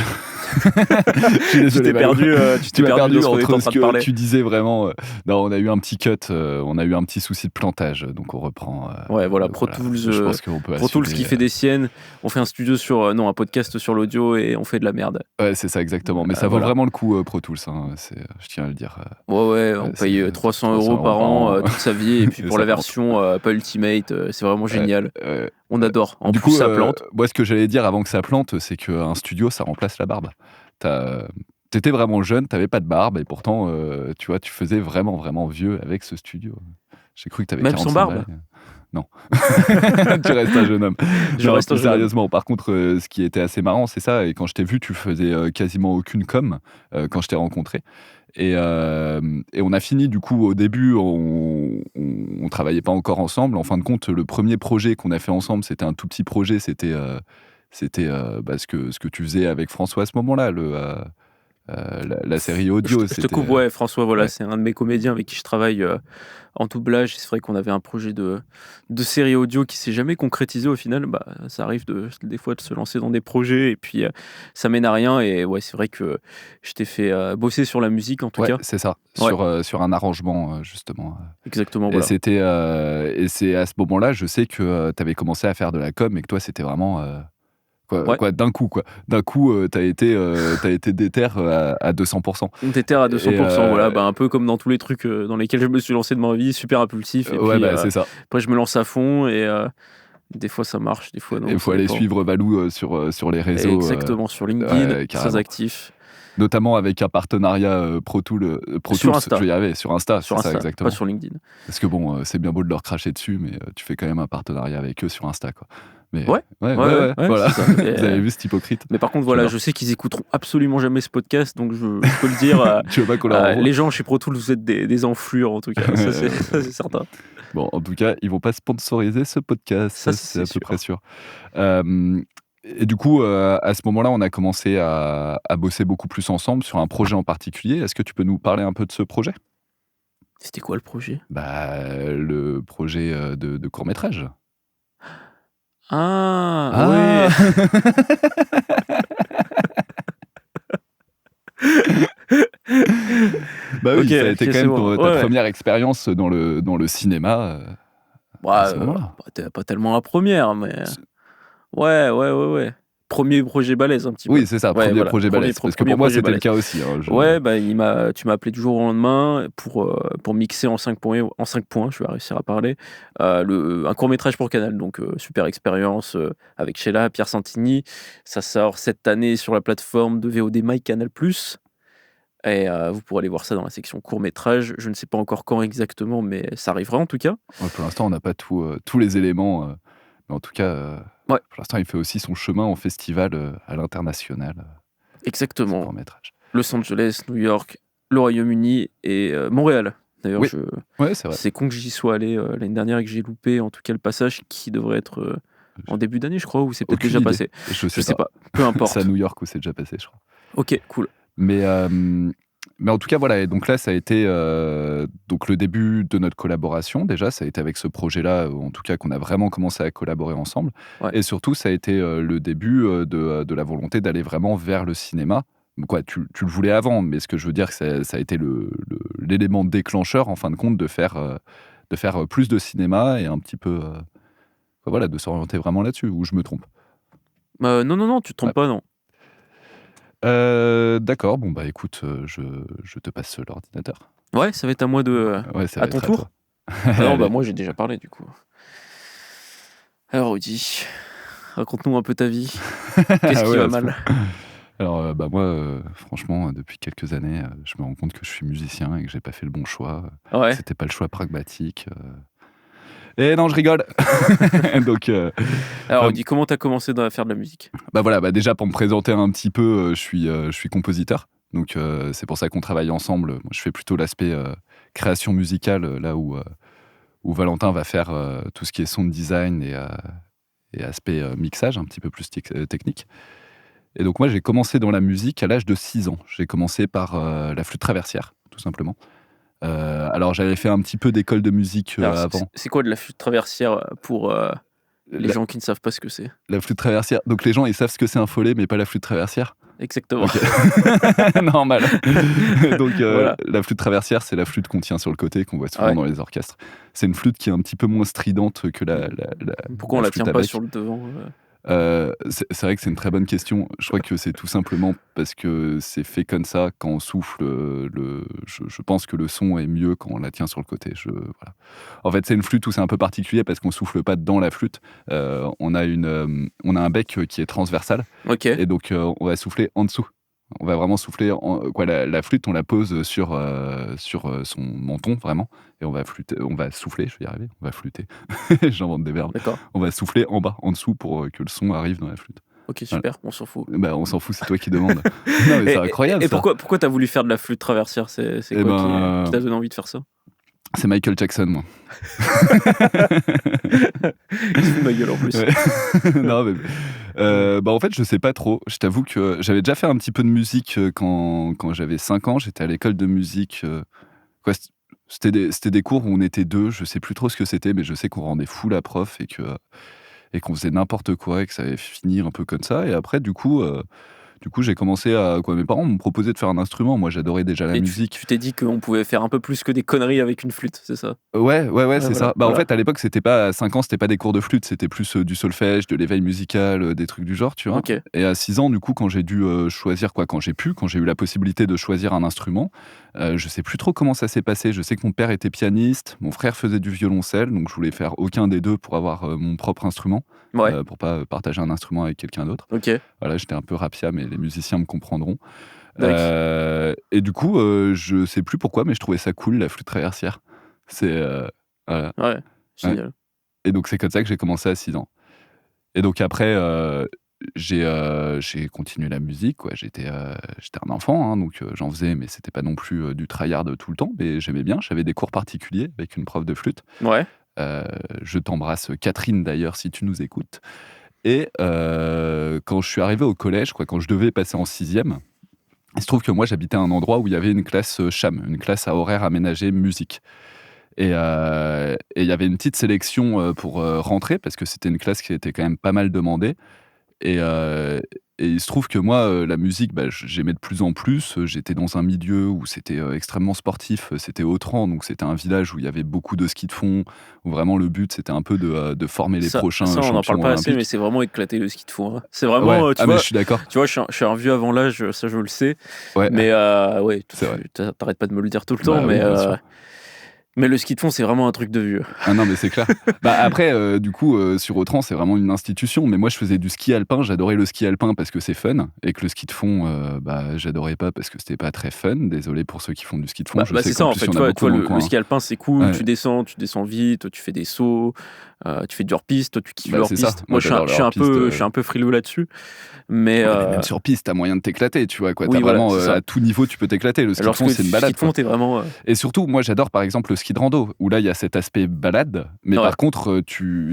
suis désolé, Tu t'es Valou. perdu, Tu m'as perdu dans ce qu'on était entre en ce train de que parler. tu disais vraiment. Non, on a eu un petit cut, on a eu un petit souci de plantage, donc on reprend. Ouais, voilà, Pro Voilà, Tools, je pense qu'on peut Pro Tools assumer. qui fait des siennes. On fait un studio non, un podcast sur l'audio et on fait de la merde. Ouais, c'est ça, exactement. Mais ça vaut Voilà. vraiment le coup, Pro Tools, hein, je tiens à le dire. Ouais, on c'est paye 300 € par an toute sa vie. Et puis Et pour ça la plante. version pas Ultimate, c'est vraiment génial. On adore. En Du plus, coup, ça plante. moi, ce que j'allais dire avant que ça plante, c'est qu'un studio, ça remplace la barbe. T'étais vraiment jeune, t'avais pas de barbe, et pourtant, tu vois, tu faisais vraiment, vraiment vieux avec ce studio. J'ai cru que t'avais Même sans 45 barbe. balles. Non. Tu restes un jeune homme. Je Non, reste un plus jeune homme. sérieusement, par contre, ce qui était assez marrant, c'est ça, et quand je t'ai vu, tu faisais quasiment aucune com quand je t'ai rencontré. Et on a fini, du coup, au début, on travaillait pas encore ensemble. En fin de compte, le premier projet qu'on a fait ensemble, c'était un tout petit projet, c'était ce que tu faisais avec François à ce moment-là, la série audio. Je te coupe, ouais, François, voilà, ouais. c'est un de mes comédiens avec qui je travaille en doublage. C'est vrai qu'on avait un projet de série audio qui s'est jamais concrétisé au final. Bah, ça arrive des fois de se lancer dans des projets et puis ça mène à rien. Et ouais, c'est vrai que je t'ai fait bosser sur la musique en tout Ouais, cas. c'est ça, Ouais. sur un arrangement, justement. Exactement, Et voilà. c'est à ce moment-là, je sais que tu avais commencé à faire de la com et que toi, c'était vraiment Ouais. d'un coup, quoi. D'un coup, t'as été déter à 200%. T'étais à Et 200%, voilà, bah, un peu comme dans tous les trucs dans lesquels je me suis lancé de ma vie, super impulsif. Et ouais, puis c'est ça. après, je me lance à fond et des fois ça marche, des fois non. Il faut Ça aller dépend. suivre Valou sur les réseaux. Exactement, sur LinkedIn, Ouais, très carrément. actif. Notamment avec un partenariat Pro Tools, Sur Insta. je vais y arriver, sur Insta, Sur c'est ça, Insta, exactement. pas sur LinkedIn. Parce que bon, c'est bien beau de leur cracher dessus, mais tu fais quand même un partenariat avec eux sur Insta, quoi. Mais Ouais, voilà. c'est ça. Vous avez vu cet hypocrite? Mais par contre, voilà, J'adore. je sais qu'ils écouteront absolument jamais ce podcast, donc je peux le dire. Tu veux pas qu'on leur envoie? Les gens chez Pro Tools, vous êtes des enflures, en tout cas. Ça, c'est certain. Bon, en tout cas, ils vont pas sponsoriser ce podcast, Ça, c'est à c'est peu près sûr. Et du coup, à ce moment-là, on a commencé à bosser beaucoup plus ensemble sur un projet en particulier. Est-ce que tu peux nous parler un peu de ce projet? C'était quoi le projet? Le projet de court-métrage. Ah, ouais. Bah oui, Ok, ça a été ok, quand c'est même bon. ta Ouais. première expérience dans le cinéma à ce moment-là. Pas tellement la première, mais. Ouais. Premier projet balèze, un petit peu. Oui, c'est ça, Ouais, premier voilà. projet balèze. Parce que Premier pour moi, projet c'était le balèze. cas aussi. Hein, Ouais, bah, tu m'as appelé du jour au lendemain pour mixer en 5 points, je vais réussir à parler, un court-métrage pour Canal. Donc, super expérience avec Sheila, Pierre Santini. Ça sort cette année sur la plateforme de VOD MyCanal+. Et vous pourrez aller voir ça dans la section court-métrage. Je ne sais pas encore quand exactement, mais ça arrivera en tout cas. Ouais, pour l'instant, on n'a pas tous les éléments. Mais en tout cas, Ouais. pour l'instant, il fait aussi son chemin en festival à l'international. Exactement. Court-métrage. Los Angeles, New York, le Royaume-Uni et Montréal. D'ailleurs, Oui. Ouais, c'est vrai. c'est con que j'y sois allé l'année dernière et que j'ai loupé en tout cas le passage qui devrait être en début d'année, je crois, ou c'est peut-être Aucune déjà idée. passé. Je sais pas. Peu importe. C'est à New York où c'est déjà passé, je crois. Ok, cool. Mais en tout cas, voilà. Et donc là, ça a été donc le début de notre collaboration. Déjà, ça a été avec ce projet-là, en tout cas, qu'on a vraiment commencé à collaborer ensemble. Ouais. Et surtout, ça a été le début de la volonté d'aller vraiment vers le cinéma. Quoi, tu le voulais avant, mais ce que je veux dire, ça a été l'élément déclencheur, en fin de compte, de faire plus de cinéma et un petit peu, voilà, de s'orienter vraiment là-dessus. Ou je me trompe? Non, tu te trompes pas, non. D'accord, bon bah écoute, je te passe l'ordinateur. Ouais, ça va être à moi de. Ouais, ça va À ton être tour. toi. Non, Allez. moi j'ai déjà parlé du coup. Alors, Rudy, raconte-nous un peu ta vie. Qu'est-ce qui Ouais, va à ce mal? point. Alors, moi, franchement, depuis quelques années, je me rends compte que je suis musicien et que j'ai pas fait le bon choix. Ouais. C'était pas le choix pragmatique. Et non, je rigole. Donc, Alors, Rudy, comment t'as commencé à faire de la musique? voilà, déjà pour me présenter un petit peu, je suis compositeur. Donc, c'est pour ça qu'on travaille ensemble. Moi, je fais plutôt l'aspect création musicale, là où où Valentin va faire tout ce qui est sound design et aspect mixage un petit peu plus technique. Et donc moi, j'ai commencé dans la musique à l'âge de 6 ans. J'ai commencé par la flûte traversière, tout simplement. Alors j'avais fait un petit peu d'école de musique Alors, avant. c'est quoi de la flûte traversière pour les La, gens qui ne savent pas ce que c'est? la flûte traversière. Donc les gens, ils savent ce que c'est un follet, mais pas la flûte traversière. Exactement. Ok. Normal. Donc Voilà. la flûte traversière, c'est la flûte qu'on tient sur le côté, qu'on voit souvent Ouais. dans les orchestres. C'est une flûte qui est un petit peu moins stridente que Pourquoi on la tient flûte à pas bec. sur le devant C'est vrai que c'est une très bonne question. Je crois que c'est tout simplement parce que c'est fait comme ça. Quand on souffle, je pense que le son est mieux quand on la tient sur le côté. Voilà. En fait, c'est une flûte où c'est un peu particulier parce qu'on souffle pas dans la flûte. On a un bec qui est transversal Ok. et donc on va souffler en dessous. On va vraiment souffler. La flûte, on la pose sur son menton, vraiment. Et on va souffler, je vais y arriver. On va flûter. J'invente des verbes. D'accord. On va souffler en bas, en dessous, pour que le son arrive dans la flûte. Ok, super, on s'en fout. Bah, on s'en fout, c'est toi qui demandes. Non, mais c'est incroyable, Et ça. pourquoi t'as voulu faire de la flûte traversière? C'est Eh quoi ben, qui t'a donné envie de faire ça? C'est Michael Jackson, moi. Il se fout de ma gueule en plus. Ouais. Non, mais, en fait, je sais pas trop. Je t'avoue que j'avais déjà fait un petit peu de musique quand j'avais 5 ans. J'étais à l'école de musique. C'était des cours où on était 2. Je sais plus trop ce que c'était, mais je sais qu'on rendait fou la prof et qu'on faisait n'importe quoi et que ça allait finir un peu comme ça. Et après, du coup, j'ai commencé à... Mes parents m'ont proposé de faire un instrument. Moi, j'adorais déjà la Et musique. tu t'es dit qu'on pouvait faire un peu plus que des conneries avec une flûte, c'est ça? Ouais, c'est voilà, ça. En voilà. fait, à l'époque, c'était pas à 5 ans, c'était pas des cours de flûte, c'était plus du solfège, de l'éveil musical, des trucs du genre, tu vois. Ok. Et à 6 ans, du coup, quand j'ai dû choisir quand j'ai eu la possibilité de choisir un instrument, je sais plus trop comment ça s'est passé. Je sais que mon père était pianiste, mon frère faisait du violoncelle, donc je voulais faire aucun des deux pour avoir mon propre instrument, Ouais. pour pas partager un instrument avec quelqu'un d'autre. Ok. Voilà, j'étais un peu rapia, mais les musiciens me comprendront. D'accord. Et du coup, je sais plus pourquoi, mais je trouvais ça cool, la flûte traversière. C'est voilà. Ouais. Ouais. Génial. Et donc c'est comme ça que j'ai commencé à 6 ans. Et donc après, j'ai continué la musique, quoi. J'étais un enfant, hein, donc j'en faisais, mais c'était pas non plus du tryhard tout le temps, mais j'aimais bien. J'avais des cours particuliers avec une prof de flûte. Ouais. Je t'embrasse, Catherine, d'ailleurs, si tu nous écoutes. Et quand je suis arrivé au collège, quoi, quand je devais passer en 6e, il se trouve que moi, j'habitais à un endroit où il y avait une classe CHAM, une classe à horaire aménagé musique. Et il y avait une petite sélection pour rentrer, parce que c'était une classe qui était quand même pas mal demandée. Et il se trouve que moi, la musique, j'aimais de plus en plus. J'étais dans un milieu où c'était extrêmement sportif. C'était Autran, donc c'était un village où il y avait beaucoup de ski de fond, où vraiment le but, c'était un peu de former les prochains Ça, on n'en champions parle pas assez, olympiques. mais c'est vraiment éclaté le ski de fond, hein. C'est Ouais, vraiment, mais je suis d'accord. tu vois, je suis un vieux avant l'âge, ça je le sais. Ouais, Mais ouais, c'est vrai. t'arrêtes pas de me le dire tout le temps, Bah oui, bien sûr. mais le ski de fond, c'est vraiment un truc de vieux. Ah non, mais c'est clair. Après, du coup, sur Autran, c'est vraiment une institution. Mais moi, je faisais du ski alpin. J'adorais le ski alpin parce que c'est fun. Et que le ski de fond, j'adorais pas parce que c'était pas très fun. Désolé pour ceux qui font du ski de fond. Je sais C'est ça, qu'en en plus, fait. il y Tu en a vois, beaucoup dans le coin, le ski alpin, c'est cool. Ouais. Tu descends vite, tu fais des sauts, tu fais du hors-piste, toi, tu kiffes le C'est ça. hors-piste. Moi, je j'adore le suis un hors-piste, peu, je suis un peu frileux là-dessus. Mais, Ouais, mais même sur piste, t'as moyen de t'éclater, tu vois, quoi. Oui, T'as voilà, vraiment, c'est ça. à tout niveau, tu peux t'éclater. Le ski de fond, c'est une balade, ski de fond, quoi. t'es vraiment. Et surtout, moi, j'adore par exemple le ski de rando, où là, il y a cet aspect balade, mais Ouais. par contre,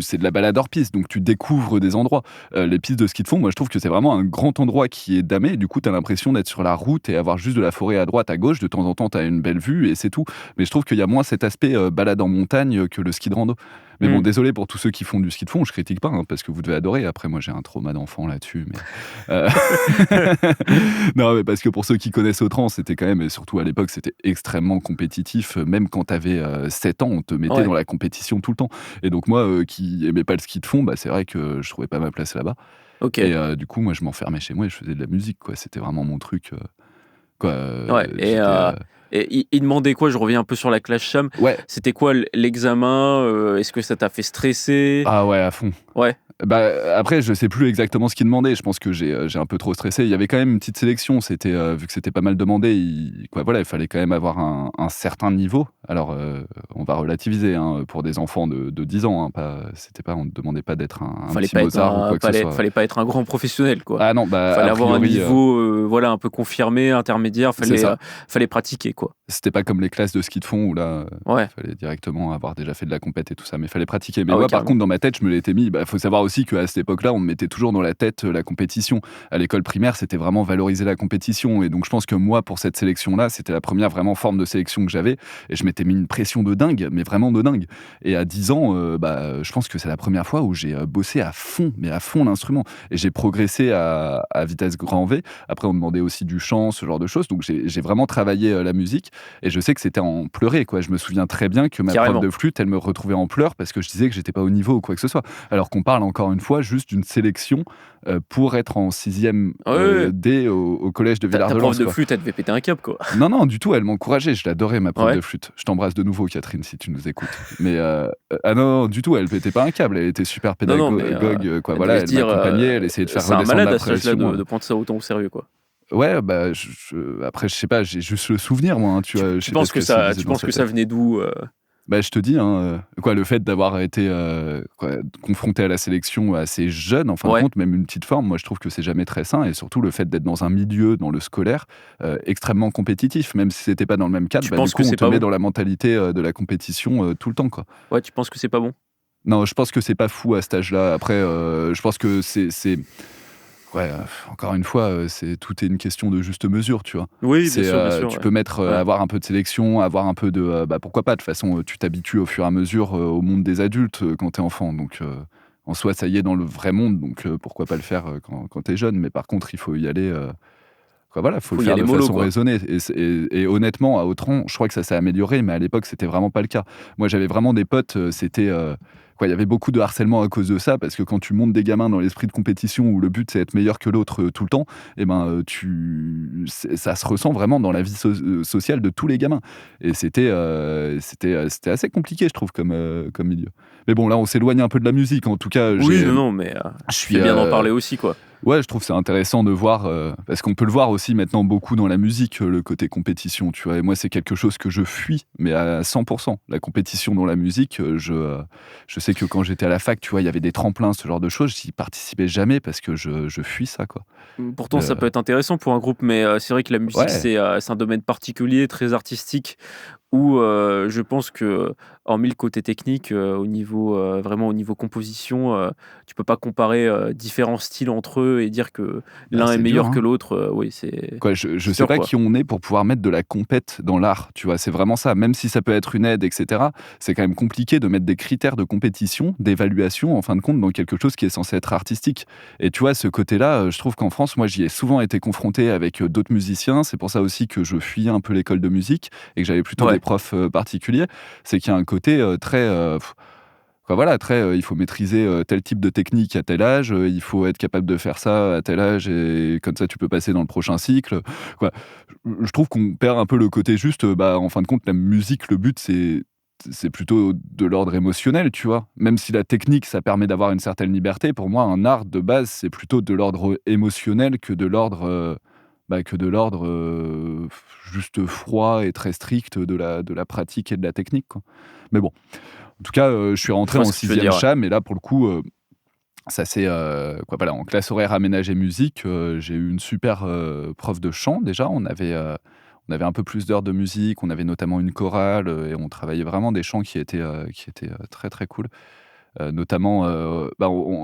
c'est de la balade hors piste, donc tu découvres des endroits. Les pistes de ski de fond, moi, je trouve que c'est vraiment un grand endroit qui est damé, et du coup, t'as l'impression d'être sur la route et avoir juste de la forêt à droite, à gauche. De temps en temps, t'as une belle vue, et c'est tout. Mais je trouve qu'il y a moins cet aspect balade en montagne que le ski de rando. Mais bon, désolé pour tous ceux qui font du ski de fond, je critique pas, hein, parce que vous devez adorer. Après, moi, j'ai un trauma d'enfant là-dessus, mais... Non, mais parce que pour ceux qui connaissent Autran, c'était quand même, et surtout à l'époque, c'était extrêmement compétitif. Même quand t'avais 7 ans, on te mettait dans la compétition tout le temps. Et donc moi, qui aimais pas le ski de fond, c'est vrai que je trouvais pas ma place là-bas. Ok. Et du coup, moi, je m'enfermais chez moi et je faisais de la musique, quoi. C'était vraiment mon truc, quoi. Ouais. Et il demandait quoi? Je reviens un peu sur la classe CHAM. Ouais. C'était quoi l'examen? Est-ce que ça t'a fait stresser? Ah ouais, à fond. Ouais. Après, je sais plus exactement ce qu'ils demandaient. Je pense que j'ai un peu trop stressé. Il y avait quand même une petite sélection. C'était vu que c'était pas mal demandé, il fallait quand même avoir un certain niveau. Alors, on va relativiser hein, pour des enfants de 10 ans. Hein, on ne demandait pas d'être un Fallait petit pas être Mozart ou quoi que ce soit. fallait pas être un grand professionnel, quoi. Ah non, Fallait a avoir un priori, niveau un peu confirmé, intermédiaire. c'est ça. Fallait pratiquer, quoi. C'était pas comme les classes de ski de fond où là, Ouais. fallait directement avoir déjà fait de la compète et tout ça, mais fallait pratiquer. Mais Ah ouais, moi, par carrément. contre, dans ma tête, je me l'étais mis. Faut savoir aussi qu'à cette époque-là, on me mettait toujours dans la tête la compétition. À l'école primaire, c'était vraiment valoriser la compétition. Et donc, je pense que moi, pour cette sélection-là, c'était la première vraiment forme de sélection que j'avais. Et je m'étais mis une pression de dingue, mais vraiment de dingue. Et à 10 ans, je pense que c'est la première fois où j'ai bossé à fond, mais à fond l'instrument. Et j'ai progressé à vitesse grand V. Après, on me demandait aussi du chant, ce genre de choses. Donc, j'ai vraiment travaillé la musique. Et je sais que c'était en pleurer, quoi. Je me souviens très bien que ma Carrément. prof de flûte, elle me retrouvait en pleurs parce que je disais que j'étais pas au niveau ou quoi que ce soit. Alors qu'on parle encore une fois juste d'une sélection pour être en 6e Ouais. D au collège de Ta prof Villard-de-Lans, de quoi. flûte, elle devait péter un câble, quoi. Non, du tout, elle m'encourageait. Je l'adorais, ma prof Ouais. de flûte. Je t'embrasse de nouveau, Catherine, si tu nous écoutes. Mais non, du tout, elle pétait pas un câble. Elle était super Non, mais pédagogue, quoi. elle Voilà, devait se elle dire, m'accompagnait, elle essayait de faire c'est un redescendre malade la à cet âge-là pression. de prendre ça autant au sérieux, quoi. Ouais, après, je sais pas, j'ai juste le souvenir, moi. Hein, tu vois, je sais pas ce Tu se disait dans penses sa que ça tête. venait d'où Je te dis, hein, le fait d'avoir été confronté à la sélection assez jeune, en fin de Ouais. compte, même une petite forme, moi je trouve que c'est jamais très sain, et surtout le fait d'être dans un milieu, dans le scolaire, extrêmement compétitif, même si c'était pas dans le même cadre, Tu du penses coup que on c'est te pas met bon? dans la mentalité de la compétition tout le temps, quoi. Ouais, tu penses que c'est pas bon? Non, je pense que c'est pas fou à cet âge-là. Après, je pense que c'est ouais, encore une fois, tout est une question de juste mesure, tu vois? Oui, bien sûr, Tu ouais. peux mettre, Ouais. avoir un peu de sélection, avoir un peu de, pourquoi pas? De toute façon, tu t'habitues au fur et à mesure, au monde des adultes, quand tu es enfant. Donc, en soi, ça y est dans le vrai monde, donc, pourquoi pas le faire, quand tu es jeune? Mais par contre, il faut y aller, faut le Faut y faire aller de mollo, façon quoi. raisonnée. Et honnêtement, à Autrans, je crois que ça s'est amélioré, mais à l'époque, c'était vraiment pas le cas. Moi, j'avais vraiment des potes, il y avait beaucoup de harcèlement à cause de ça, parce que quand tu montes des gamins dans l'esprit de compétition où le but, c'est être meilleur que l'autre, tout le temps, et ça se ressent vraiment dans la vie sociale de tous les gamins. Et c'était assez compliqué, je trouve, comme milieu. Mais bon, là, on s'éloigne un peu de la musique. En tout cas, Oui, non, mais je suis, c'est bien d'en parler aussi, quoi. ouais, je trouve c'est intéressant de voir, parce qu'on peut le voir aussi maintenant beaucoup dans la musique, le côté compétition, tu vois? Et moi, c'est quelque chose que je fuis, mais à 100%. La compétition dans la musique, je sais que quand j'étais à la fac, tu vois, il y avait des tremplins, ce genre de choses, j'y participais jamais parce que je fuis ça, quoi. Pourtant, ça Heu, peut être intéressant pour un groupe, mais c'est vrai que la musique, ouais, c'est un domaine particulier, très artistique, où je pense que, hormis le côté technique, vraiment au niveau composition, tu peux pas comparer différents styles entre eux et dire que l'un est c'est dur, meilleur que hein. l'autre. Oui, c'est Je c'est sais sûr, pas quoi. qui on est pour pouvoir mettre de la compète dans l'art, tu vois? C'est vraiment ça. Même si ça peut être une aide et cetera, c'est quand même compliqué de mettre des critères de compétition, d'évaluation, en fin de compte, dans quelque chose qui est censé être artistique. Et tu vois, ce côté-là, je trouve qu'en France, moi, j'y ai souvent été confronté avec, d'autres musiciens. C'est pour ça aussi que je fuyais un peu l'école de musique et que j'avais plutôt des Ouais. profs, particuliers. C'est qu'il y a un côté, très, très, il faut maîtriser, tel type de technique à tel âge, il faut être capable de faire ça à tel âge et comme ça tu peux passer dans le prochain cycle. Quoi. Je trouve qu'on perd un peu le côté juste, en fin de compte, la musique, le but, c'est plutôt de l'ordre émotionnel, tu vois? Même si la technique, ça permet d'avoir une certaine liberté, pour moi, un art de base, c'est plutôt de l'ordre émotionnel que de l'ordre, juste froid et très strict de la pratique et de la technique, quoi. Mais bon. En tout cas, je suis Je rentré vois en ce que tu veux 6e dire, ouais. cham et là, pour le coup, ça c'est, en classe horaire aménagée musique, j'ai eu une super, prof de chant déjà. On avait un peu plus d'heures de musique, on avait notamment une chorale, et on travaillait vraiment des chants qui étaient très, très cool. Notamment,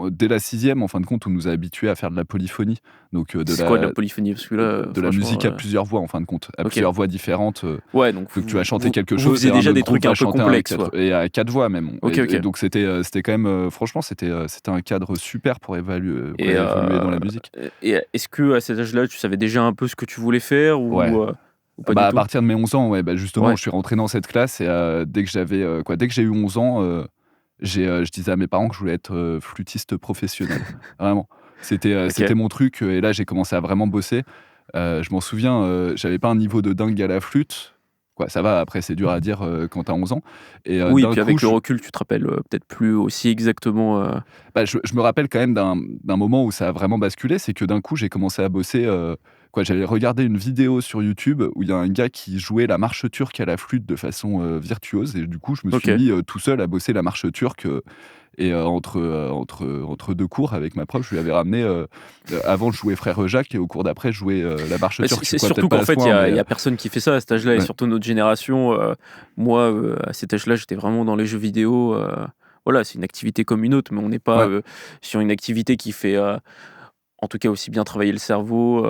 dès la 6e, en fin de compte, on nous a habitués à faire de la polyphonie, donc C'est quoi de la polyphonie? Parce que là, de la franchement, musique à plusieurs voix, en fin de compte, à OK. plusieurs voix différentes. Ouais, donc Donc tu vas chanter quelque vous chose faisiez et un déjà autre des groupe trucs va un peu chanter un complexes, 4 quoi. et à 4 voix même. OK, Et OK. donc c'était quand même, franchement c'était un cadre super pour pour Et évoluer dans la musique. est-ce qu'à cet âge-là, tu savais déjà un peu ce que tu voulais faire Ouais. ou pas du À tout? partir de mes 11 ans, ouais, justement, Ouais. je suis rentré dans cette classe et dès que j'ai eu 11 ans, je disais à mes parents que je voulais être, flûtiste professionnel. Vraiment. C'était OK. mon truc, et là j'ai commencé à vraiment bosser. Je m'en souviens, j'avais pas un niveau de dingue à la flûte. quoi. Ça va, après, c'est dur à dire quand t'as 11 ans. Et Oui, d'un puis coup, avec le recul, tu te rappelles peut-être plus aussi exactement. je me rappelle quand même d'un moment où ça a vraiment basculé. C'est que d'un coup, j'ai commencé à bosser. J'avais regardé une vidéo sur YouTube où il y a un gars qui jouait la marche turque à la flûte de façon virtuose. Et du coup, je me suis Ok. mis tout seul à bosser la marche turque. Et entre deux cours avec ma prof, je lui avais ramené. Avant, je jouais Frère Jacques et au cours d'après, je jouais la marche Mais turque. c'est Quoi, surtout peut-être pas qu'en à ce fait, il y point, a, mais il y a personne qui fait ça à cet âge-là, et ouais. surtout notre génération. Moi, à cet âge-là, j'étais vraiment dans les jeux vidéo. Voilà, c'est une activité comme une autre, mais on n'est pas Ouais. sur une activité qui fait, en tout cas, aussi bien travailler le cerveau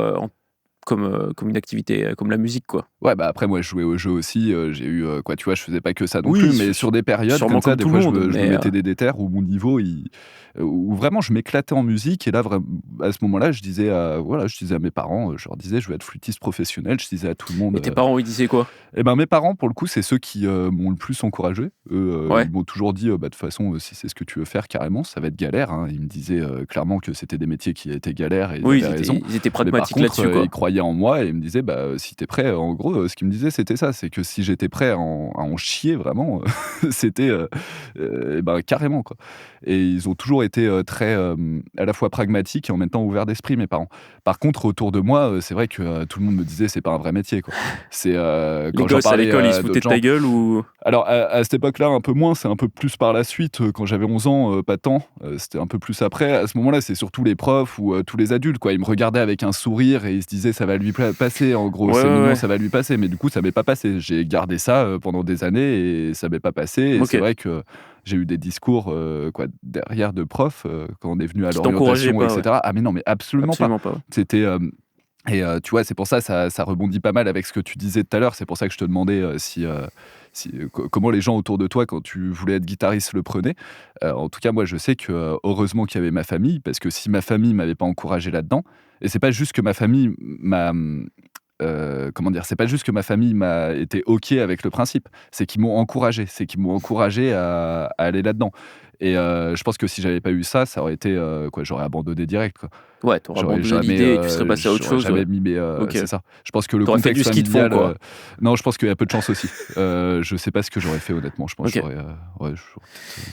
comme une activité comme la musique, quoi. Ouais, bah après, moi, je jouais aux jeux aussi. J'ai eu, tu vois, je faisais pas que ça non Oui, plus, mais sur des périodes sûrement comme ça, comme des tout le fois, monde, je me mais mettais des déterres où mon niveau, où vraiment je m'éclatais en musique. Et là, à ce moment-là, je disais à mes parents, je leur disais, je veux être flûtiste professionnel. Je disais à tout le monde. et tes parents, ils disaient quoi? Et ben, mes parents, pour le coup, c'est ceux qui m'ont le plus encouragé. Eux, Ouais. ils m'ont toujours dit, bah, de toute façon, si c'est ce que tu veux faire, carrément, ça va être galère, hein. Ils me disaient clairement que c'était des métiers qui étaient galères et ils Oui, avaient raison. ils étaient Mais par pragmatiques contre, là-dessus, ils quoi. croyaient en moi et ils me disaient: «Bah, si tu es prêt», en gros, ce qu'ils me disaient, c'était ça, c'est que si j'étais prêt à en chier vraiment, c'était, et ben, carrément, quoi. Et ils ont toujours été, très, à la fois pragmatiques et en même temps ouverts d'esprit, mes parents. Par contre, autour de moi, c'est vrai que, tout le monde me disait: «C'est pas un vrai métier», quoi. C'est, Les quand j'en gosses à parlais l'école, ils se à foutaient d'autres de ta gens. gueule ou? Alors à cette époque-là, un peu moins, c'est un peu plus par la suite, quand j'avais 11 ans, pas tant, c'était un peu plus après. À ce moment-là, c'est surtout les profs ou tous les adultes, quoi. Ils me regardaient avec un sourire et ils se disaient: «Ça va lui passer, en gros, Ouais, c'est ouais, mignon, ouais. ça va lui passer». Mais du coup, ça m'est pas passé. J'ai gardé ça, pendant des années et ça m'est pas passé et c'est OK. vrai que j'ai eu des discours, derrière de profs, quand on est venu à Qui t'encourageaient l'orientation et pas, ouais. cetera. Ah mais non, mais absolument pas. Absolument pas, ouais. C'était, tu vois, c'est pour ça, ça rebondit pas mal avec ce que tu disais tout à l'heure. C'est pour ça que je te demandais, comment les gens autour de toi, quand tu voulais être guitariste, le prenaient. En tout cas, moi, je sais que, heureusement qu'il y avait ma famille, parce que si ma famille m'avait pas encouragé là-dedans et c'est pas juste que ma famille comment dire? C'est pas juste que ma famille m'a été OK avec le principe, c'est qu'ils m'ont encouragé. C'est qu'ils m'ont encouragé à aller là-dedans et je pense que si j'avais pas eu ça, ça aurait été, j'aurais abandonné direct, quoi. Ouais, tu aurais abandonné l'idée et tu serais passé à autre J'aurais chose, ouais. jamais mis mes, OK. c'est ça. Je pense que le Tu aurais fait du contexte ski de fond, familial, quoi. non, je pense qu'il y a peu de chance aussi. Je sais pas ce que j'aurais fait honnêtement. Je pense que OK. j'aurais, ouais, j'aurais peut-être,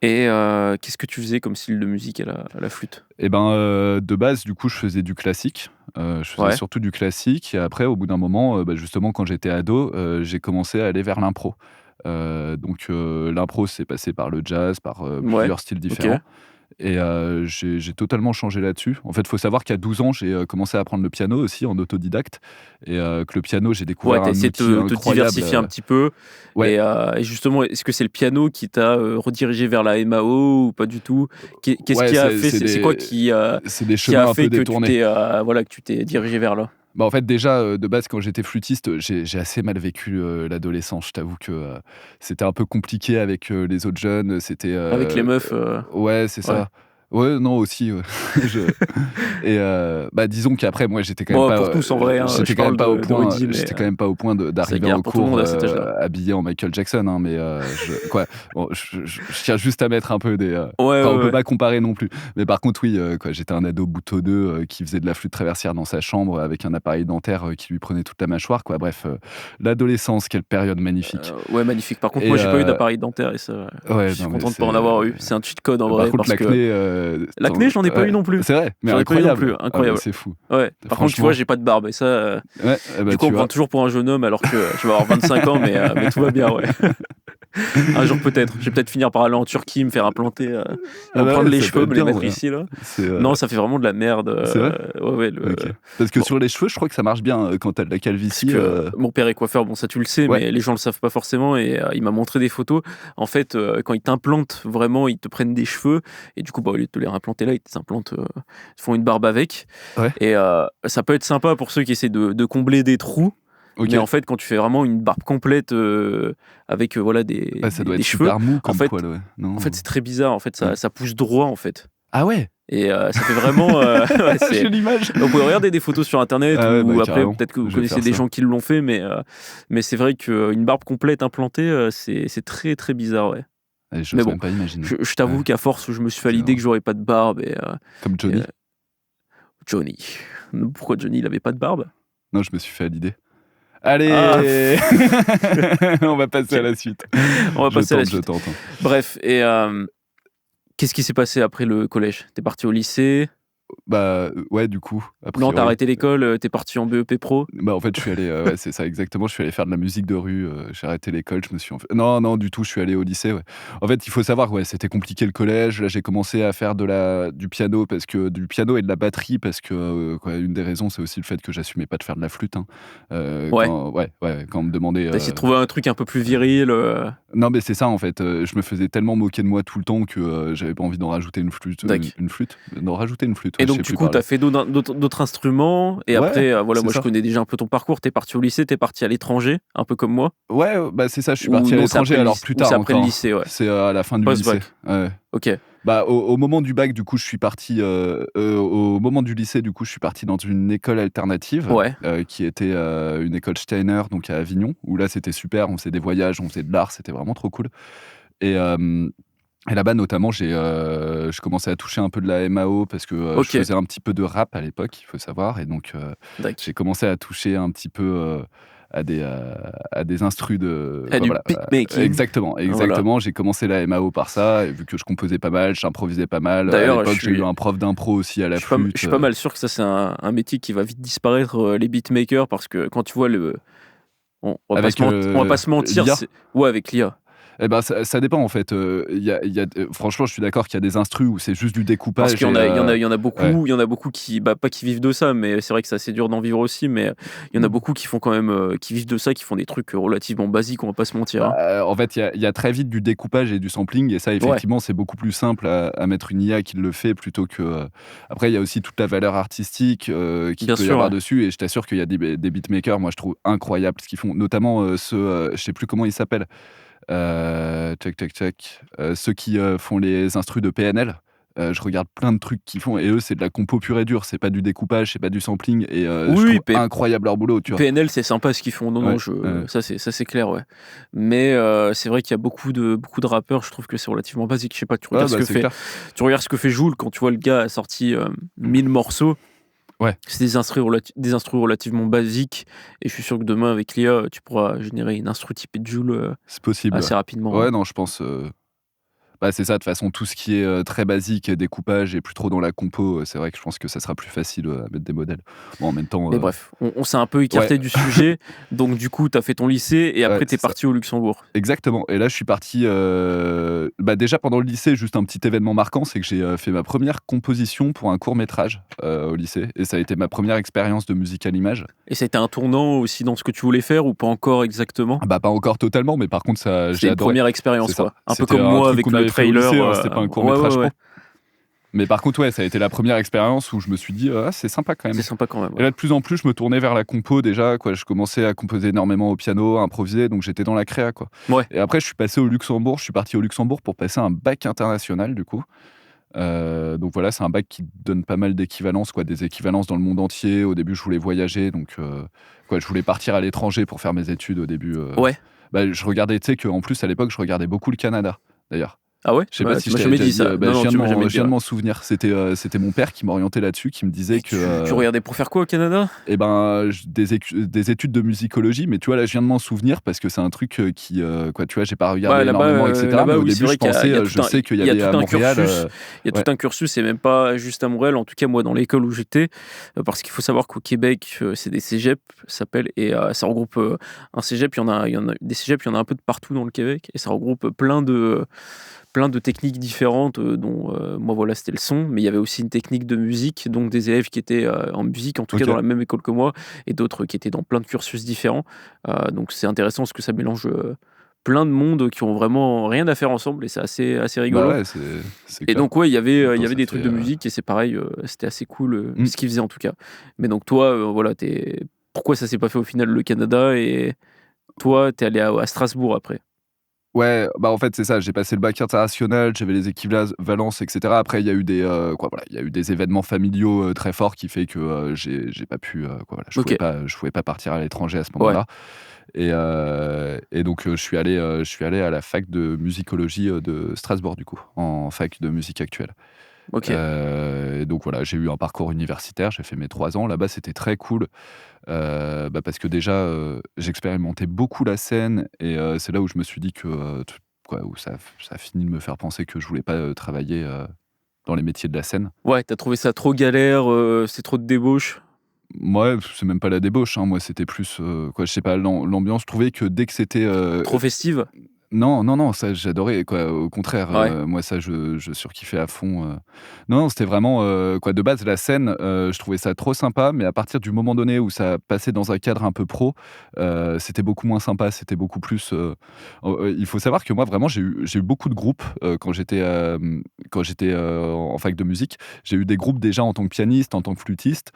Et qu'est-ce que tu faisais comme style de musique à la flûte? et ben, de base, du coup, je faisais du classique. Je faisais Ouais, surtout du classique et après, au bout d'un moment, bah, justement, quand j'étais ado, j'ai commencé à aller vers l'impro. L'impro, c'est passé par le jazz, par, ouais, plusieurs styles OK. différents. Et j'ai totalement changé là-dessus. En fait, il faut savoir qu'à 12 ans, j'ai, commencé à apprendre le piano aussi en autodidacte et que le piano, j'ai Ouais, découvert tu as un essayé outil de te incroyable, diversifier un petit peu ouais, et justement, est-ce que c'est le piano qui t'a, redirigé vers la MAO ou pas du tout? Qu'est-ce ouais, qui a fait c'est quoi c'est des qui a chemins un fait peu que tu détournés. t'es, voilà, que tu t'es dirigé vers là? Bah, en fait, déjà, de base, quand j'étais flûtiste, j'ai assez mal vécu, l'adolescence. Je t'avoue que, c'était un peu compliqué avec, les autres jeunes, c'était, Avec les meufs, ouais, c'est ouais. ça. Ouais, non, aussi, ouais. Je Et bah, disons qu'après moi Bon, pour tous en vrai, hein, je parle de Rudy, mais j'étais quand même pas au point de c'est d'arriver galère en pour tout le cours, monde à cet âge-là. habillé en Michael Jackson, hein, mais bon, je tiens juste à mettre un peu Ouais, ouais, on peut ouais. pas comparer non plus. Mais par contre, oui, j'étais un ado boutonneux, qui faisait de la flûte traversière dans sa chambre avec un appareil dentaire, qui lui prenait toute la mâchoire, quoi. Bref, l'adolescence, quelle période magnifique. Ouais, magnifique. Par contre, Et moi, j'ai pas eu d'appareil dentaire et ça, je ouais, suis non, mais content de pas en avoir eu. C'est un cheat code en par vrai contre parce que l'acné, l'acné, j'en ai pas eu ouais, non plus. c'est vrai? Mais J'en ai pas eu non plus, incroyable! Ah mais incroyable. c'est fou. Ouais. Par contre, tu vois, Franchement, j'ai pas de barbe et ça, ouais, du bah, coup, on tu me prend vois? toujours pour un jeune homme alors que je vais avoir 25 ans, mais tout va bien, ouais. Un jour peut-être. Je vais peut-être finir par aller en Turquie, me faire implanter, Ah me bah, prendre ouais, les ça peut cheveux, être me les bien, mettre ouais. ici là. C'est, Non, ça fait vraiment de la merde. c'est vrai? Ouais, ouais. Le OK. Parce que bon, sur les cheveux, je crois que ça marche bien, quand tu as de la parce calvitie, que mon père est coiffeur, bon ça tu le sais, ouais, mais les gens le savent pas forcément et il m'a montré des photos. En fait, quand ils t'implantent vraiment, ils te prennent des cheveux et du coup, bah, au lieu de te les implanter là, ils t'implantent, ils te font une barbe avec ouais, et ça peut être sympa pour ceux qui essaient de combler des trous. Mais OK. en fait, quand tu fais vraiment une barbe complète avec voilà Bah, ça doit des être cheveux, super mou en comme fait, poil, ouais, non? c'est très bizarre. En fait, Ouais. ça pousse droit en fait. Ah ouais? Et ça fait vraiment. Ouais, J'ai c'est. l'image. Vous pouvez regarder des photos sur internet Ah ouais, bah, ou après carrément, peut-être que vous je vais connaissez faire des ça. gens qui l'ont fait, mais c'est vrai qu'une barbe complète implantée, c'est très très bizarre, ouais. Et Mais j'ose bon, même pas imaginer. je t'avoue Ouais, qu'à force, je me suis fait c'est l'idée que marrant. j'aurais pas de barbe Comme et, Johnny? Johnny. Pourquoi Johnny il avait pas de barbe? Non, je me suis fait à l'idée. Allez. On va passer à la suite. On va passer à la Je suite. tente. Bref, et qu'est-ce qui s'est passé après le collège? T'es parti au lycée? Bah ouais, du coup, a Non, priori. t'as arrêté l'école, t'es parti en BEP pro? Bah en fait, je suis allé, ouais, c'est ça exactement. Je suis allé faire de la musique de rue. J'ai arrêté l'école. Je me suis non, non, du tout. Je suis allé au lycée. Ouais. En fait, il faut savoir, ouais, c'était compliqué le collège. Là, j'ai commencé à faire du piano du piano et de la batterie parce que quoi, une des raisons, c'est aussi le fait que j'assumais pas de faire de la flûte. Hein. Ouais. Quand on me demandait. T'as essayé de trouver un truc un peu plus viril. Non, mais c'est ça en fait. Je me faisais tellement moquer de moi tout le temps que j'avais pas envie d'en rajouter une flûte. D'en rajouter une flûte. Et Ouais, donc, je sais du plus coup, parler. t'as fait d'autres instruments. Et Ouais, après, voilà, c'est moi, ça. je connais déjà un peu ton parcours. T'es parti au lycée, t'es parti à l'étranger, un peu comme moi. Ouais, bah c'est ça. Je suis Ou parti à non, c'est l'étranger après le alors lycée- plus ou tard c'est après le encore. lycée, ouais. C'est à la fin du Post-bac. lycée. Ouais. Ok. Bah, au moment du bac, du coup, je suis parti. Au moment du lycée, du coup, je suis parti dans une école alternative Ouais. qui était une école Steiner, donc à Avignon, où là, c'était super. On faisait des voyages, on faisait de l'art, c'était vraiment trop cool. Et, euh, et là-bas, notamment, je commençais à toucher un peu de la MAO parce que Ok. je faisais un petit peu de rap à l'époque, il faut savoir. Et donc, D'accord. j'ai commencé à toucher un petit peu à des instrus de. Ah, Enfin, du voilà. beatmaking. Exactement. Voilà. J'ai commencé la MAO par ça, et vu que je composais pas mal, j'improvisais pas mal. À D'ailleurs, l'époque, j'ai eu un prof d'impro aussi à la je flûte. suis pas mal sûr que ça, c'est un métier qui va vite disparaître, les beatmakers, parce que quand tu vois on va Avec pas se mentir, l'IA. ouais, avec l'IA. Eh ben, ça dépend en fait. Franchement, je suis d'accord qu'il y a des instrus où c'est juste du découpage. Parce qu'il y en a, il y en a ouais. beaucoup, il y en a beaucoup qui, bah, pas qui vivent de ça, mais c'est vrai que c'est assez dur d'en vivre aussi, mais il y en a beaucoup qui font quand même, qui vivent de ça, qui font des trucs relativement basiques, on va pas se mentir. Hein. En fait, il y a très vite du découpage et du sampling, et ça, effectivement, c'est beaucoup plus simple à mettre une IA qui le fait plutôt que. Après, il y a aussi toute la valeur artistique qu'il Bien peut y sûr, avoir ouais. dessus, et je t'assure qu'il y a des beatmakers, moi, je trouve incroyables ce qu'ils font, notamment ceux, je sais plus comment ils s'appellent. Ceux qui font les instrus de PNL. Je regarde plein de trucs qu'ils font, et eux, c'est de la compo pure et dure, c'est pas du découpage, c'est pas du sampling, et je Oui, trouve incroyable leur boulot, tu vois. PNL, c'est sympa ce qu'ils font. Non, non, Ouais. ça c'est clair, ouais. Mais c'est vrai qu'il y a beaucoup de rappeurs, je trouve que c'est relativement basique. Je sais pas, Ouais, bah, c'est clair. tu regardes ce que fait Jul quand tu vois le gars a sorti 1000 morceaux. Ouais. C'est des instrus relativement basiques, et je suis sûr que demain, avec l'IA, tu pourras générer une instru typée de Jul C'est possible. assez rapidement. Ouais, Hein. non, je pense. Bah, c'est ça, de toute façon, tout ce qui est très basique, découpage et plus trop dans la compo, c'est vrai que je pense que ça sera plus facile à mettre des modèles. Bon, en même temps. Mais bref, on s'est un peu écarté du sujet. Donc, du coup, tu as fait ton lycée et après, Ouais, tu es c'est ça. parti au Luxembourg. Exactement. Et là, je suis parti. Bah, déjà, pendant le lycée, juste un petit événement marquant, c'est que j'ai fait ma première composition pour un court-métrage au lycée. Et ça a été ma première expérience de musique à l'image. Et ça a été un tournant aussi dans ce que tu voulais faire, ou pas encore exactement? Bah, pas encore totalement, mais par contre, ça, j'ai C'était une adoré. première expérience, C'est ça. quoi. Un peu C'était comme un moi truc avec qu'on le avait fait au trailer. lycée, hein, c'était pas un court-métrage, je ouais. pense. Mais par contre, ouais, ça a été la première expérience où je me suis dit, ah, c'est sympa quand même. C'est sympa quand même. Et Ouais. là, de plus en plus, je me tournais vers la compo déjà, quoi. Je commençais à composer énormément au piano, à improviser, donc j'étais dans la créa, quoi. Ouais. Et après, je suis passé au Luxembourg. Je suis parti au Luxembourg pour passer un bac international, du coup. Donc voilà, c'est un bac qui donne pas mal d'équivalences, quoi, des équivalences dans le monde entier. Au début, je voulais voyager, donc quoi, je voulais partir à l'étranger pour faire mes études au début. Ouais. Bah, je regardais, tu sais qu'en plus, à l'époque, je regardais beaucoup le Canada, d'ailleurs. Ah ouais? Je sais pas si Tu je m'as t'avais jamais déjà dit dit, ça. bah, Non, non, tu m'as jamais je dit. viens de Ouais. m'en souvenir. C'était mon père qui m'orientait là-dessus, qui me disait Et que tu regardais pour faire quoi au Canada? eh ben, des études de musicologie, mais tu vois, là, je viens de m'en souvenir parce que c'est un truc quoi, tu vois, j'ai pas regardé Ouais, là-bas, énormément, etc. Mais au oui, c'est début, vrai je qu'il y a pensais, tout je sais qu'il y il y a avait à tout un Montréal. cursus. Il y a Ouais. tout un cursus, et même pas juste à Montréal. En tout cas, moi, dans l'école où j'étais, parce qu'il faut savoir qu'au Québec, c'est des cégeps, ça s'appelle, et ça regroupe un cégep. Il y en a des cégeps, il y en a un peu de partout dans le Québec, et ça regroupe plein de techniques différentes, dont moi, voilà, c'était le son, mais il y avait aussi une technique de musique, donc des élèves qui étaient en musique, en tout cas Ok. dans la même école que moi, et d'autres qui étaient dans plein de cursus différents. Donc c'est intéressant parce que ça mélange plein de mondes qui ont vraiment rien à faire ensemble, et c'est assez Bah rigolo. ouais, c'est Et clair. donc, ouais, il y avait Attends, ça des fait, trucs de musique, et c'est pareil, c'était assez cool Mm. ce qu'ils faisaient en tout cas. Mais donc, toi, voilà, pourquoi ça s'est pas fait au final le Canada, et toi, t'es allé à Strasbourg après? Ouais, bah en fait, c'est ça. J'ai passé le bac international, j'avais les équivalences, etc. Après, il y a eu il y a eu des événements familiaux très forts qui fait que j'ai pas pu, quoi, voilà, Ok. je pouvais pas partir à l'étranger à ce Ouais. moment-là. Et donc, je suis allé à la fac de musicologie de Strasbourg, du coup, en fac de musique actuelle. OK. Et donc voilà, j'ai eu un parcours universitaire, j'ai fait mes 3 ans. Là-bas, c'était très cool, parce que déjà, j'expérimentais beaucoup la scène et c'est là où je me suis dit que, t quoi, où ça a fini de me faire penser que je voulais pas, travailler, dans les métiers de la scène. Ouais, tu trouvé ça trop galère, c'est trop de débauche? Mouais, c'est même pas la débauche, hein, moi, c'était plus, quoi, je sais pas, l'ambiance, je trouvais que dès que c'était, Trop festive? non, non, non, ça j'adorais quoi, au contraire, Ouais. moi ça je surkiffais à fond, non, non, c'était vraiment, quoi, de base la scène, je trouvais ça trop sympa, mais à partir du moment donné où ça passait dans un cadre un peu pro, c'était beaucoup moins sympa, c'était beaucoup plus, il faut savoir que moi vraiment j'ai eu beaucoup de groupes, quand j'étais en fac de musique. J'ai eu des groupes déjà en tant que pianiste, en tant que flûtiste,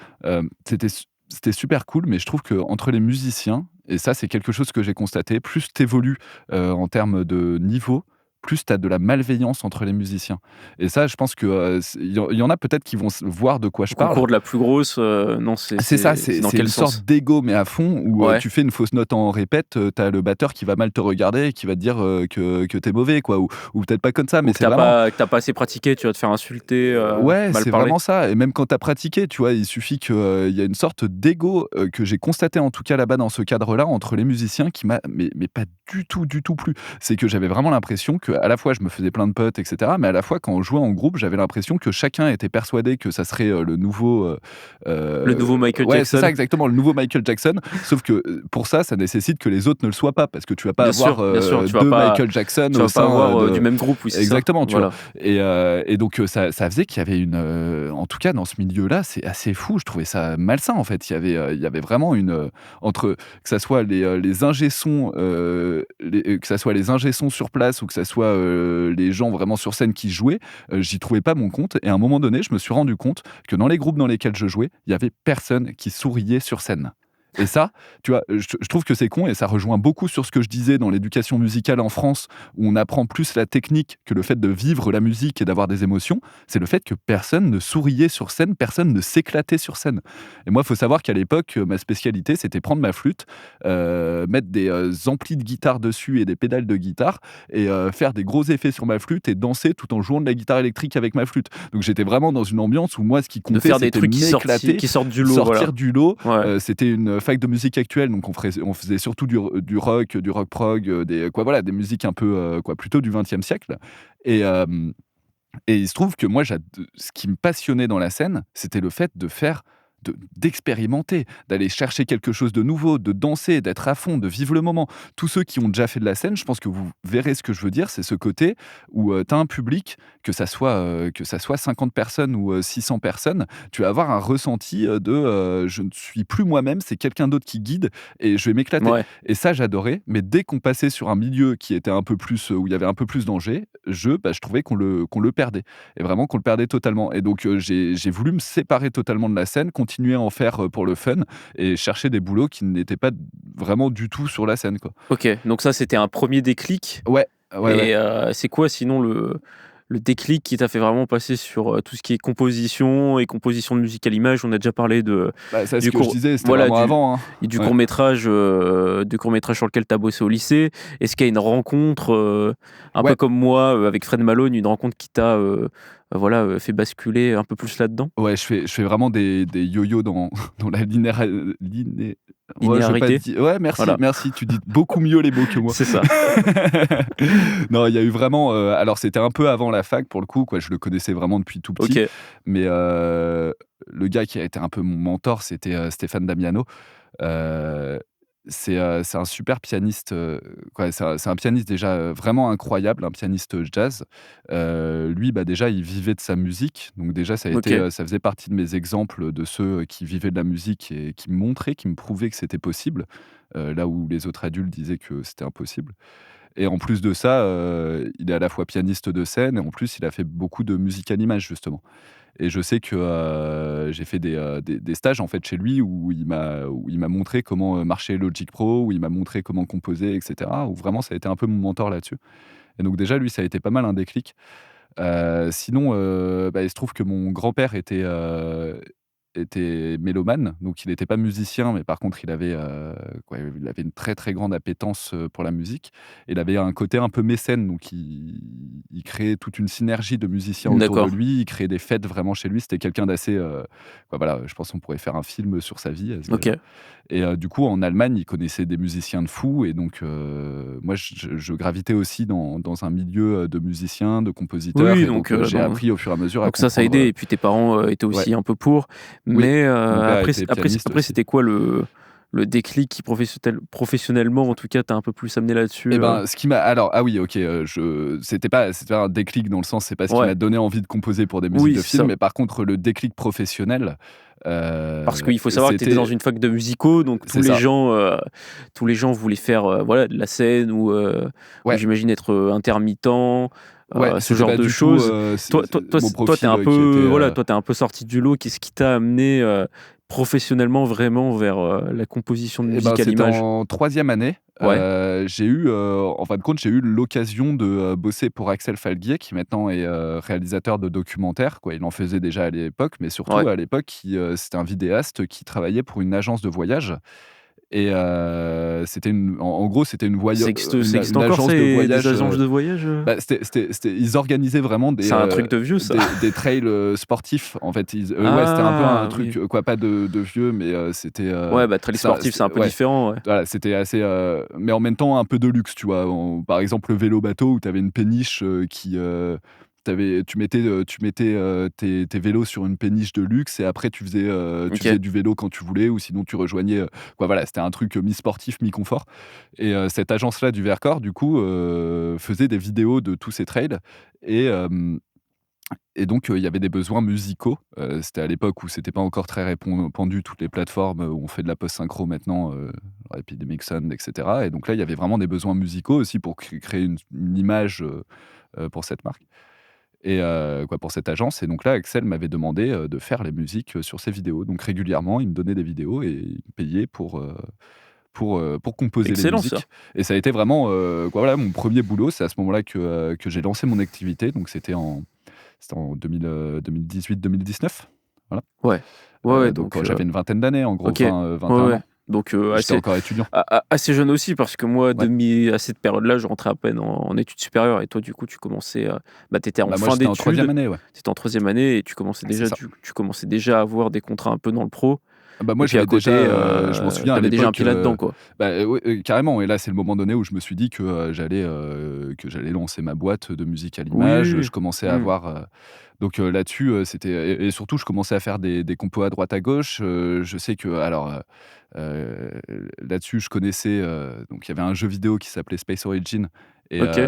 c'était super cool, mais je trouve qu'entre les musiciens, et ça, c'est quelque chose que j'ai constaté, plus tu évolues, en termes de niveau, plus tu as de la malveillance entre les musiciens. Et ça, je pense que, il y en a peut-être qui vont voir de quoi Au je parle. concours de la plus grosse, non, c'est C'est ça, c'est dans c'est quel une sorte sens? d'ego, mais à fond, où, Ouais. tu fais une fausse note en répète, tu as le batteur qui va mal te regarder et qui va te dire, que tu es mauvais, quoi, ou peut-être pas comme ça, Ou mais c'est vraiment. que tu pas assez pratiqué, tu vas te faire insulter, Ouais, mal c'est parler. vraiment ça, et même quand tu as pratiqué, tu vois, il suffit qu'il y a une sorte d'ego, que j'ai constaté en tout cas là-bas dans ce cadre-là entre les musiciens qui m'a mais pas du tout plu. C'est que j'avais vraiment l'impression qu'à la fois je me faisais plein de potes et cetera, mais à la fois quand on jouait en groupe, j'avais l'impression que chacun était persuadé que ça serait, le nouveau, Le nouveau Michael ouais, c'est ça Jackson? exactement, le nouveau Michael Jackson. Sauf que, pour ça nécessite que les autres ne le soient pas, parce que tu vas pas avoir, Bien sûr, 2 Michael Jackson tu au vas pas sein, avoir, du de même groupe, oui, c'est ça. exactement, tu vois? Voilà. Et donc, ça faisait qu'il y avait une, en tout cas dans ce milieu-là, c'est assez fou, je trouvais ça malsain en fait. Il y avait vraiment une, entre que ça soit les ingé sons, que ça soit les ingé sons sur place ou que ça soit, les gens vraiment sur scène qui jouaient, j'y trouvais pas mon compte, et à un moment donné, je me suis rendu compte que dans les groupes dans lesquels je jouais, il y avait personne qui souriait sur scène. Et ça, tu vois, je trouve que c'est con, et ça rejoint beaucoup sur ce que je disais dans l'éducation musicale en France, où on apprend plus la technique que le fait de vivre la musique et d'avoir des émotions. C'est le fait que personne ne souriait sur scène, personne ne s'éclatait sur scène. Et moi, il faut savoir qu'à l'époque, ma spécialité, c'était prendre ma flûte, mettre des, amplis de guitare dessus et des pédales de guitare, et faire des gros effets sur ma flûte et danser tout en jouant de la guitare électrique avec ma flûte. Donc j'étais vraiment dans une ambiance où moi, ce qui De comptait, faire des c'était trucs m'éclater, qui sortent du lot, voilà. sortir du lot. Ouais. C'était une fac de musique actuelle, donc on faisait surtout du rock prog, des musiques un peu, plutôt du XXe siècle. Et hem et il se trouve que moi, ce qui me passionnait dans la scène, c'était le fait d'expérimenter, d'aller chercher quelque chose de nouveau, de danser, d'être à fond, de vivre le moment. Tous ceux qui ont déjà fait de la scène, je pense que vous verrez ce que je veux dire, c'est ce côté où, tu as un public, que ça soit 50 personnes ou, 600 personnes, tu vas avoir un ressenti, «Je ne suis plus moi-même, c'est quelqu'un d'autre qui guide et je vais m'éclater». Ouais. Et ça, j'adorais, mais dès qu'on passait sur un milieu qui était un peu plus, où il y avait un peu plus d'enjeux, je trouvais qu'on le perdait, et vraiment qu'on le perdait totalement. Et donc, j'ai voulu me séparer totalement de la scène, continuer à en faire, pour le fun, et chercher des boulots qui n'étaient pas vraiment du tout sur la scène, quoi. OK, donc ça, c'était un premier déclic. Ouais, ouais, ouais. Et c'est quoi sinon le déclic qui t'a fait vraiment passer sur, tout ce qui est composition et composition de musique à l'image? On a déjà parlé Bah, ça, ce du que je court disais, c'était voilà, vraiment avant, hein. du Ouais. court-métrage sur lequel tu as bossé au lycée. Est-ce qu'il y a une rencontre, un peu Ouais. comme moi, avec Fred Malone, une rencontre qui t'a, voilà, fait basculer un peu plus là-dedans? Ouais, je fais vraiment des yo-yo dans dans la ouais, je vais pas Linéarité? di ouais, merci, Voilà, merci, tu dis beaucoup mieux les mots que moi. c'est ça. Non, il y a eu vraiment, alors c'était un peu avant la fac pour le coup, quoi, je le connaissais vraiment depuis tout petit, OK, mais le gars qui a été un peu mon mentor, c'était, Stéphane Damiano. Heu, c'est un super pianiste, c'est un pianiste déjà, vraiment incroyable, un pianiste jazz. Lui, bah, déjà, il vivait de sa musique, donc déjà OK. ça faisait partie de mes exemples de ceux, qui vivaient de la musique et qui me montraient, qui me prouvaient que c'était possible, là où les autres adultes disaient que c'était impossible. Et en plus de ça, il est à la fois pianiste de scène, et en plus il a fait beaucoup de musique à l'image justement. Et je sais que, j'ai fait des stages en fait chez lui, où il m'a montré comment, marchait Logic Pro, où il m'a montré comment composer et cetera, où vraiment ça a été un peu mon mentor là-dessus. Et donc déjà lui, ça a été pas mal un déclic. Sinon, bah, il se trouve que mon grand-père était mélomane, donc il n'était pas musicien, mais par contre il avait une très très grande appétence pour la musique. Et il avait un côté un peu mécène, donc il créait toute une synergie de musiciens autour de D'accord. lui, il créait des fêtes vraiment chez lui. C'était quelqu'un d'assez, voilà, je pense qu'on pourrait faire un film sur sa vie, ce Ok. gars-là. Et du coup, en Allemagne, il connaissait des musiciens de fou. Et donc, moi, je gravitais aussi dans un milieu de musiciens, de compositeurs. Oui, Et donc, j'ai appris au fur et à mesure à ça a comprendre. aidé. Et puis tes parents étaient Ouais, aussi un peu pour. oui, Mais mon père était pianiste après, aussi. c'était quoi le déclic qui professionnellement, en tout cas, t'as un peu plus amené là-dessus Et ben, ce qui m'a alors ah oui, OK, c'était pas un déclic dans le sens, c'est pas ce qui Ouais, m'a donné envie de composer pour des musiques oui, de c'est films, ça. mais par contre, le déclic professionnel, Parce qu'il faut savoir que tu étais dans c'était une fac de musicaux, donc c'est ça. tous les gens voulaient faire voilà, de la scène ou Ouais, j'imagine être intermittent, ouais, ce c'était genre pas de du tout, choses. mon T'es profil, un qui était, peu voilà, toi t'es un peu sorti du lot. Qu'est-ce qui t'a amené professionnellement vraiment vers la composition de et ben, musique à c'était l'image? en troisième année. Ouais, En fin de compte, j'ai eu l'occasion de, bosser pour Axel Falguier, qui maintenant est, réalisateur de documentaires, quoi. Il en faisait déjà à l'époque, mais surtout ouais. à l'époque, c'était un vidéaste qui travaillait pour une agence de voyage. Et c'était en gros, c'était Ça existe une encore agence de des voyage, agences de voyage? bah, ils organisaient vraiment C'est un truc de vieux ça? des trails, sportifs. En fait, ouais, c'était un peu un Ah truc, oui. quoi, pas de vieux, mais c'était, Ouais, bah, très ça sportif, c'est un c'était peu ouais, différent, ouais. voilà, c'était assez, mais en même temps un peu de luxe, tu vois? Par exemple, le vélo bateau où tu avais une péniche, tu mettais, tes vélos sur une péniche de luxe et après tu faisais OK. du vélo quand tu voulais ou sinon tu rejoignais, quoi, voilà, c'était un truc, mi-sportif, mi-confort. Et cette agence-là du Vercors, du coup, faisait des vidéos de tous ces trails. et hem et donc, il y avait des besoins musicaux. C'était à l'époque où c'était pas encore très répandu, toutes les plateformes, où on fait de la post-synchro maintenant, genre Epidemic Sound et cetera. Et donc là, il y avait vraiment des besoins musicaux aussi pour créer une image, pour cette marque et quoi, pour cette agence. Et donc là, Axel m'avait demandé, de faire les musiques, sur ses vidéos. Donc régulièrement, il me donnait des vidéos et il me payait pour composer les Excellent ça. musiques. Et ça a été vraiment, quoi, voilà, mon premier boulot. C'est à ce moment-là que j'ai lancé mon activité. Donc c'était en 2018-2019. Voilà. Ouais. Ouais, Donc donc quand j'avais une vingtaine d'années, en gros, OK. Ouais, 21 ouais. ans. Donc J'étais encore étudiant. assez jeune aussi parce que moi, Ouais. à cette période-là, je rentrais à peine en études supérieures et toi, du coup, tu commençais, bah, tu étais en Bah, moi, fin j'étais en troisième d'études, année, ouais. tu étais en 3 année et C'est ça. tu commençais déjà à avoir des contrats un peu dans le pro Bah, et moi, puis à j'avais déjà, côté, je m'en souviens tu à avais déjà un l'époque, pied là-dedans, quoi. bah, ouais, carrément. Et là, c'est le moment donné où je me suis dit que j'allais lancer ma boîte de musique à l'image. Oui. Je commençais à Mmh. avoir, donc là-dessus, c'était et surtout, je commençais à faire des compos à droite à gauche. Je sais que alors, là-dessus, je connaissais, donc il y avait un jeu vidéo qui s'appelait Space Origin. OK.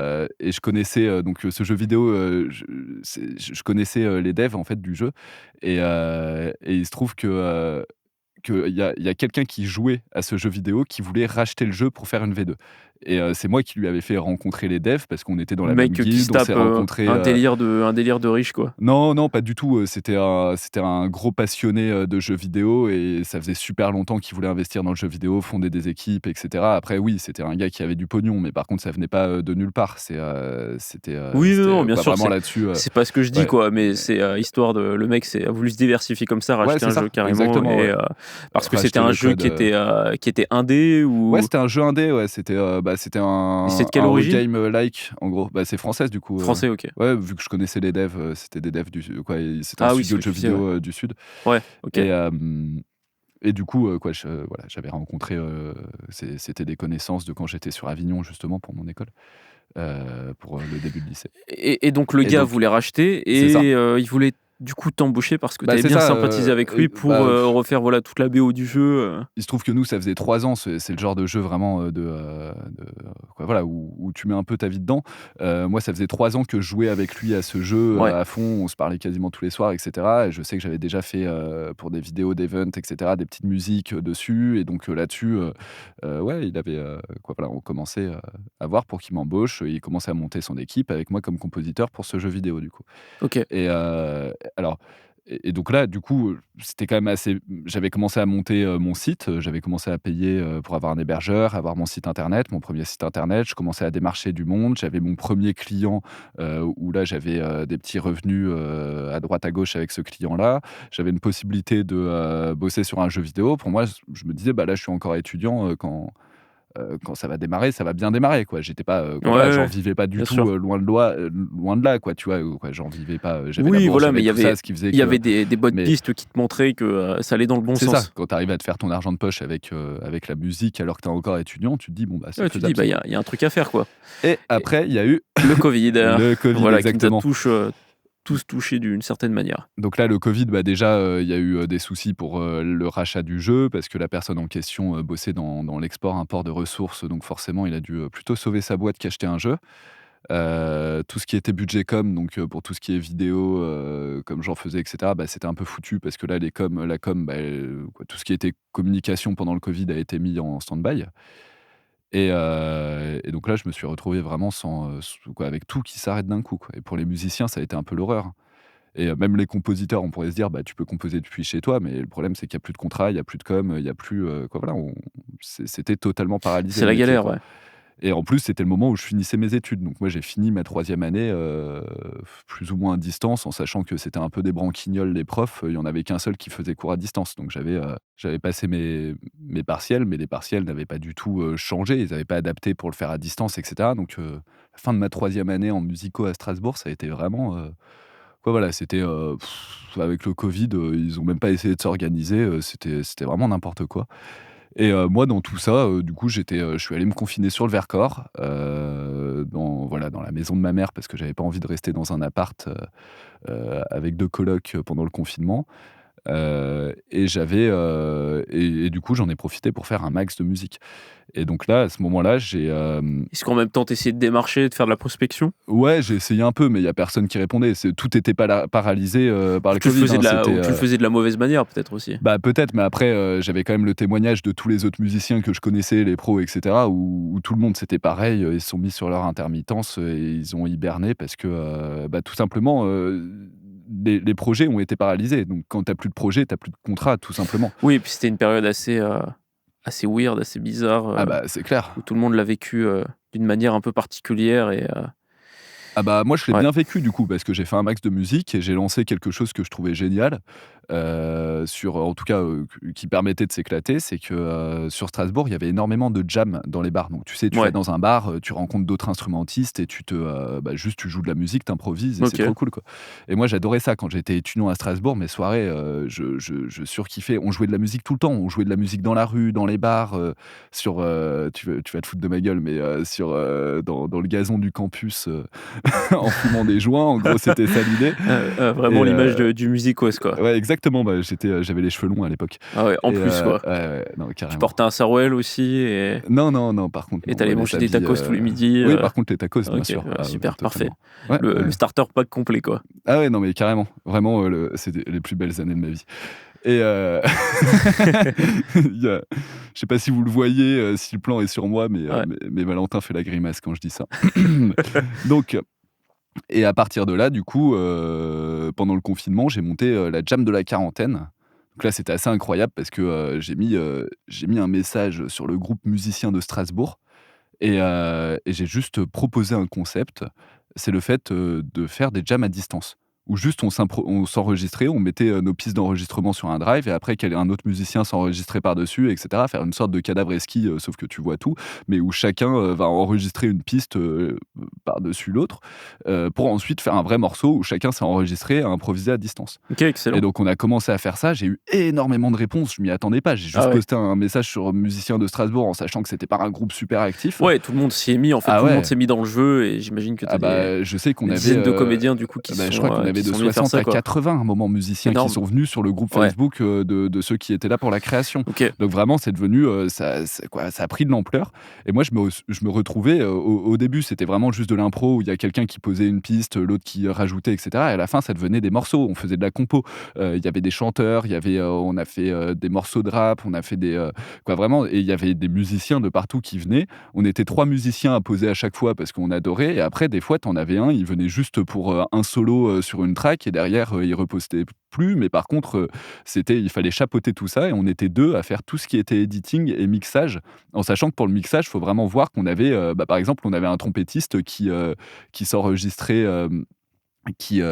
Et je connaissais, donc ce jeu vidéo, je connaissais, les devs, en fait, du jeu. Et il se trouve qu'il y a quelqu'un qui jouait à ce jeu vidéo qui voulait racheter le jeu pour faire une V2. Et c'est moi qui lui avais fait rencontrer les devs parce qu'on était dans Le la même mec, qui se guilde, on s'est tape, rencontrés, un délire de riche, quoi. non, non, pas du tout, c'était un gros passionné, de jeux vidéo. Et ça faisait super longtemps qu'il voulait investir dans le jeu vidéo, fonder des équipes et cetera. Après oui, c'était un gars qui avait du pognon, mais par contre ça venait pas, de nulle part. Oui, non, C'était, non, bien quoi, sûr, vraiment là-dessus, c'est pas ce que je dis, ouais, quoi, mais mais c'est, histoire de le mec a voulu se diversifier comme ça, ouais, racheter c'est un jeu ça, carrément exactement, ouais. parce que c'était Racheter un le jeu code, qui était indé ouais, ou c'était un jeu indé, ouais, c'était et c'est de un quelle origine? roguelike, like, en gros. Bah, c'est française du coup, Français, OK. ouais, vu que je connaissais les devs, c'était des devs quoi, c'était un Ah oui, c'est ce studio que de tu jeux disais, ouais. vidéo, du sud. Ouais, OK. Et du coup, quoi, voilà, j'avais rencontré, c'était des connaissances de quand j'étais sur Avignon justement pour mon école, pour, le début de lycée. Et donc le Et gars donc voulait racheter c'est ça. et il voulait du coup t'embaucher parce que tu Bah, avais c'est bien ça, sympathisé avec lui pour, bah refaire, voilà, toute la BO du jeu. il se trouve que nous, ça faisait 3 ans, c'est le genre de jeu vraiment, quoi, voilà, où tu mets un peu ta vie dedans. Moi, ça faisait 3 ans que je jouais avec lui à ce jeu, Ouais, à fond. On se parlait quasiment tous les soirs et cetera. Et je sais que j'avais déjà fait, pour des vidéos d'event et cetera, des petites musiques, dessus. Et donc, là-dessus, ouais, il avait, quoi, voilà, on commençait, à voir pour qu'il m'embauche. Il commençait à monter son équipe avec moi comme compositeur pour ce jeu vidéo, du coup. OK. Et alors, Et donc là, du coup, c'était quand même assez. J'avais commencé à monter mon site, j'avais commencé à payer pour avoir un hébergeur, avoir mon site internet, mon premier site internet. Je commençais à démarcher du monde. J'avais mon premier client où là, j'avais des petits revenus à droite à gauche avec ce client-là. J'avais une possibilité de bosser sur un jeu vidéo. Pour moi, je me disais, bah là, je suis encore étudiant quand ça va démarrer, ça va bien démarrer, quoi. J'étais pas, Ouais, voilà, j'en ouais, vivais pas du bien tout, sûr. loin de là, quoi, tu vois? Quoi, j'en vivais pas, j'avais la Oui, bourse, voilà, mais j'avais tout ça, ce qui faisait il y que avait des bonnes mais pistes qui te montraient que ça allait dans le bon c'est ça, sens. quand tu arrives à te faire ton argent de poche avec la musique alors que tu es encore étudiant, tu te dis: «Bon, bah, c'est Ouais, tu te dis, faisable, bah, c'est il y bon». a, il y a un truc à faire, quoi. Et Et après, il y a eu le Covid, le covid, voilà, qui nous a exactement. tous touchés d'une certaine manière. Donc là, le covid, bah, déjà, il y a eu des soucis pour le rachat du jeu parce que la personne en question bossait dans l'export-import de ressources, donc forcément, il a dû plutôt sauver sa boîte qu'acheter un jeu. Tout ce qui était budget com, donc pour tout ce qui est vidéo, comme j'en faisais et cetera, bah, c'était un peu foutu parce que là la com, bah, quoi, tout ce qui était communication pendant le covid a été mis en stand-by et donc là, je me suis retrouvé vraiment sans quoi, avec tout qui s'arrête d'un coup, quoi, et pour les musiciens, ça a été un peu l'horreur et même les compositeurs, on pourrait se dire: «Bah, tu peux composer depuis chez toi», mais le problème, c'est qu'il y a plus de contrat, il y a plus de com, il y a plus, quoi, voilà, c'était totalement paralysé C'est le la métier, galère, quoi. ouais. Et en plus, c'était le moment où je finissais mes études. Donc moi, j'ai fini ma troisième année, plus ou moins à distance, en sachant que c'était un peu des branquignoles, les profs. Il y en avait qu'un seul qui faisait cours à distance. Donc j'avais passé mes partiels, mais les partiels n'avaient pas du tout, changé. Ils n'avaient pas adapté pour le faire à distance et cetera. Donc la fin de ma troisième année en musicaux à Strasbourg, ça a été vraiment, quoi, voilà, c'était, avec le covid, ils ont même pas essayé de s'organiser, c'était vraiment n'importe quoi. Et moi, dans tout ça, du coup, je suis allé me confiner sur le Vercors, dans voilà, dans la maison de ma mère parce que j'avais pas envie de rester dans un appart, avec 2 colocs, pendant le confinement. Et du coup, j'en ai profité pour faire un max de musique. Et donc là, à ce moment-là, Est-ce qu'en même temps, tu essayais de démarcher, de faire de la prospection? ouais, j'ai essayé un peu, mais il y a personne qui répondait. Tout était paralysé, par le covid, hein. Ou tu le faisais de la mauvaise manière, peut-être aussi? Bah, peut-être, mais après, j'avais quand même le témoignage de tous les autres musiciens que je connaissais, les pros et cetera, où tout le monde, c'était pareil, ils se sont mis sur leur intermittence, et ils ont hiberné parce que, bah, tout simplement, les projets ont été paralysés. Donc quand tu as plus de projet, tu as plus de contrat, tout simplement. Oui, et puis c'était une période assez weird, assez bizarre, Ah bah, c'est clair. où tout le monde l'a vécu d'une manière un peu particulière et Ah bah, moi, je l'ai ouais. bien vécu du coup, parce que j'ai fait un max de musique et j'ai lancé quelque chose que je trouvais génial, en tout cas, qui permettait de s'éclater. C'est que, sur Strasbourg, il y avait énormément de jams dans les bars. Donc tu sais, tu vas Ouais, dans un bar, tu rencontres d'autres instrumentistes et bah, juste tu joues de la musique, tu improvises et c'est OK. trop cool, quoi. Et moi, j'adorais ça quand j'étais étudiant à Strasbourg, mes soirées, je surkiffais. On jouait de la musique tout le temps, on jouait de la musique dans la rue, dans les bars, tu vas te foutre de ma gueule, mais dans le gazon du campus, en fumant des joints. En gros, c'était ça l'idée. Vraiment Et l'image du musicos, quoi. ouais, exactement. Bah, j'avais les cheveux longs à l'époque. Ah ouais, en Et plus, quoi. ouais, ouais, non, Tu carrément. portais un sarouel aussi Non, non, non, par contre, et non. tu allais Ouais, les manger des habits, tacos tous les midis, oui, par contre, les tacos, bien OK, sûr. ouais, Ah, super, parfait. totalement. Ouais, ouais. Le starter pack complet, quoi. Ah ouais, non, mais carrément. Vraiment, c'était les plus belles années de ma vie. Et je sais pas si vous le voyez, si le plan est sur moi, Ouais. mais Valentin fait la grimace quand je dis ça. Donc et à partir de là, du coup, pendant le confinement, j'ai monté, la jam de la quarantaine. Donc là, c'était assez incroyable parce que, j'ai mis un message sur le groupe musicien de Strasbourg et j'ai juste proposé un concept. C'est le fait, de faire des jams à distance. Où juste on s'enregistrait, on mettait, nos pistes d'enregistrement sur un drive et après un autre musicien s'enregistrait par-dessus et cetera. Faire une sorte de cadavre esquis, sauf que tu vois tout, mais où chacun, va enregistrer une piste, par-dessus l'autre, pour ensuite faire un vrai morceau où chacun s'est enregistré, improvisé à distance. OK, Et excellent. donc on a commencé à faire ça, j'ai eu énormément de réponses, je m'y attendais pas. J'ai Ah juste ouais. posté un message sur Musiciens de Strasbourg en sachant que c'était pas un groupe super actif. Ouais, tout le monde s'y est mis, en fait, Ah tout le monde ouais, s'est mis dans le jeu et j'imagine que tu ah as bah, je sais qu'on des avait, dizaines de comédiens, du coup, je crois qu'on avait qui de sont mis à faire 60 ça, à quoi. 80 à un moment musiciens qui Énorme. sont venus sur le groupe Ouais. Facebook, de ceux qui étaient là pour la création. OK. Donc vraiment, c'est devenu, ça a pris de l'ampleur et moi je me retrouvais, au début, c'était vraiment juste de l'impro où il y a quelqu'un qui posait une piste, l'autre qui rajoutait et cetera et à la fin, ça devenait des morceaux. On faisait de la compo. Il y avait des chanteurs, on a fait, des morceaux de rap, on a fait quoi vraiment et il y avait des musiciens de partout qui venaient. On était 3 musiciens à poser à chaque fois parce qu'on adorait et après des fois, tu en avais un, il venait juste pour, un solo, sur une track et derrière, il repostait plus. Mais par contre, il fallait chapeauter tout ça et on était 2 à faire tout ce qui était editing et mixage. En sachant que pour le mixage, il faut vraiment voir qu'on avait, par exemple, on avait un trompettiste qui s'enregistrait, qui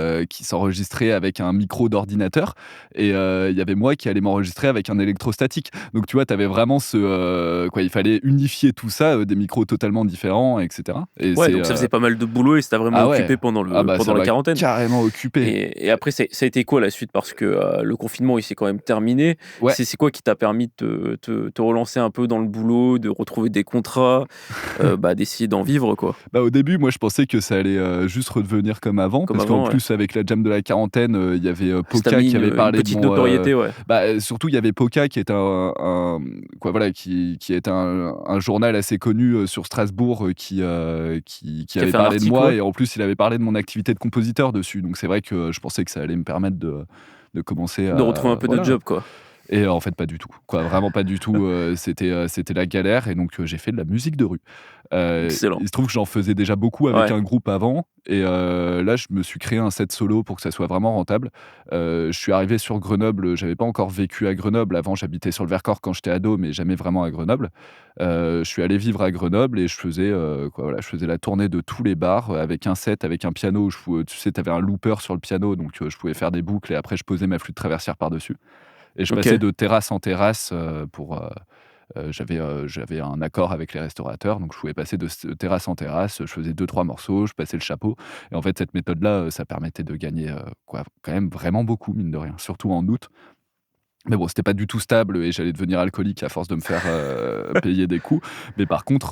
s'enregistrait avec un micro d'ordinateur et il y avait moi qui allais m'enregistrer avec un électrostatique. Donc tu vois, tu avais vraiment il fallait unifier tout ça, des micros totalement différents, etc. Et Ouais, donc ça faisait pas mal de boulot et ça t'a vraiment occupé pendant ça la m'a quarantaine. carrément occupé. Et après, ça a été quoi la suite? Parce que le confinement, il s'est quand même terminé. Ouais. C'est quoi qui t'a permis de te relancer un peu dans le boulot, de retrouver des contrats, d'essayer d'en vivre, quoi? Au début, moi, je pensais que ça allait juste redevenir comme avant, parce qu'en plus, avec la jam de la quarantaine, il y avait Poca qui avait parlé de mon... notoriété, ouais. Surtout, il y avait Poca qui est qui est un journal assez connu sur Strasbourg qui avait parlé de moi, et en plus, il avait parlé de mon activité de compositeur dessus. Donc, c'est vrai que je pensais que ça allait me permettre de commencer à... De retrouver un peu de job, quoi. Et en fait, pas du tout. Vraiment pas du tout. C'était la galère. Et donc, j'ai fait de la musique de rue. Excellent. Il se trouve que j'en faisais déjà beaucoup avec un groupe avant. Et là, je me suis créé un set solo pour que ça soit vraiment rentable. Je suis arrivé sur Grenoble. J'avais pas encore vécu à Grenoble. Avant, j'habitais sur le Vercors quand j'étais ado, mais jamais vraiment à Grenoble. Je suis allé vivre à Grenoble et je faisais la tournée de tous les bars avec un set, avec un piano. Tu sais, t'avais un looper sur le piano, donc je pouvais faire des boucles et après, je posais ma flûte traversière par-dessus. Et je passais de terrasse en terrasse j'avais un accord avec les restaurateurs, donc je pouvais passer de terrasse en terrasse, je faisais 2-3 morceaux, je passais le chapeau. Et en fait, cette méthode-là, ça permettait de gagner quand même vraiment beaucoup, mine de rien, surtout en août. Mais bon, c'était pas du tout stable et j'allais devenir alcoolique à force de me faire payer des coups. Mais par contre,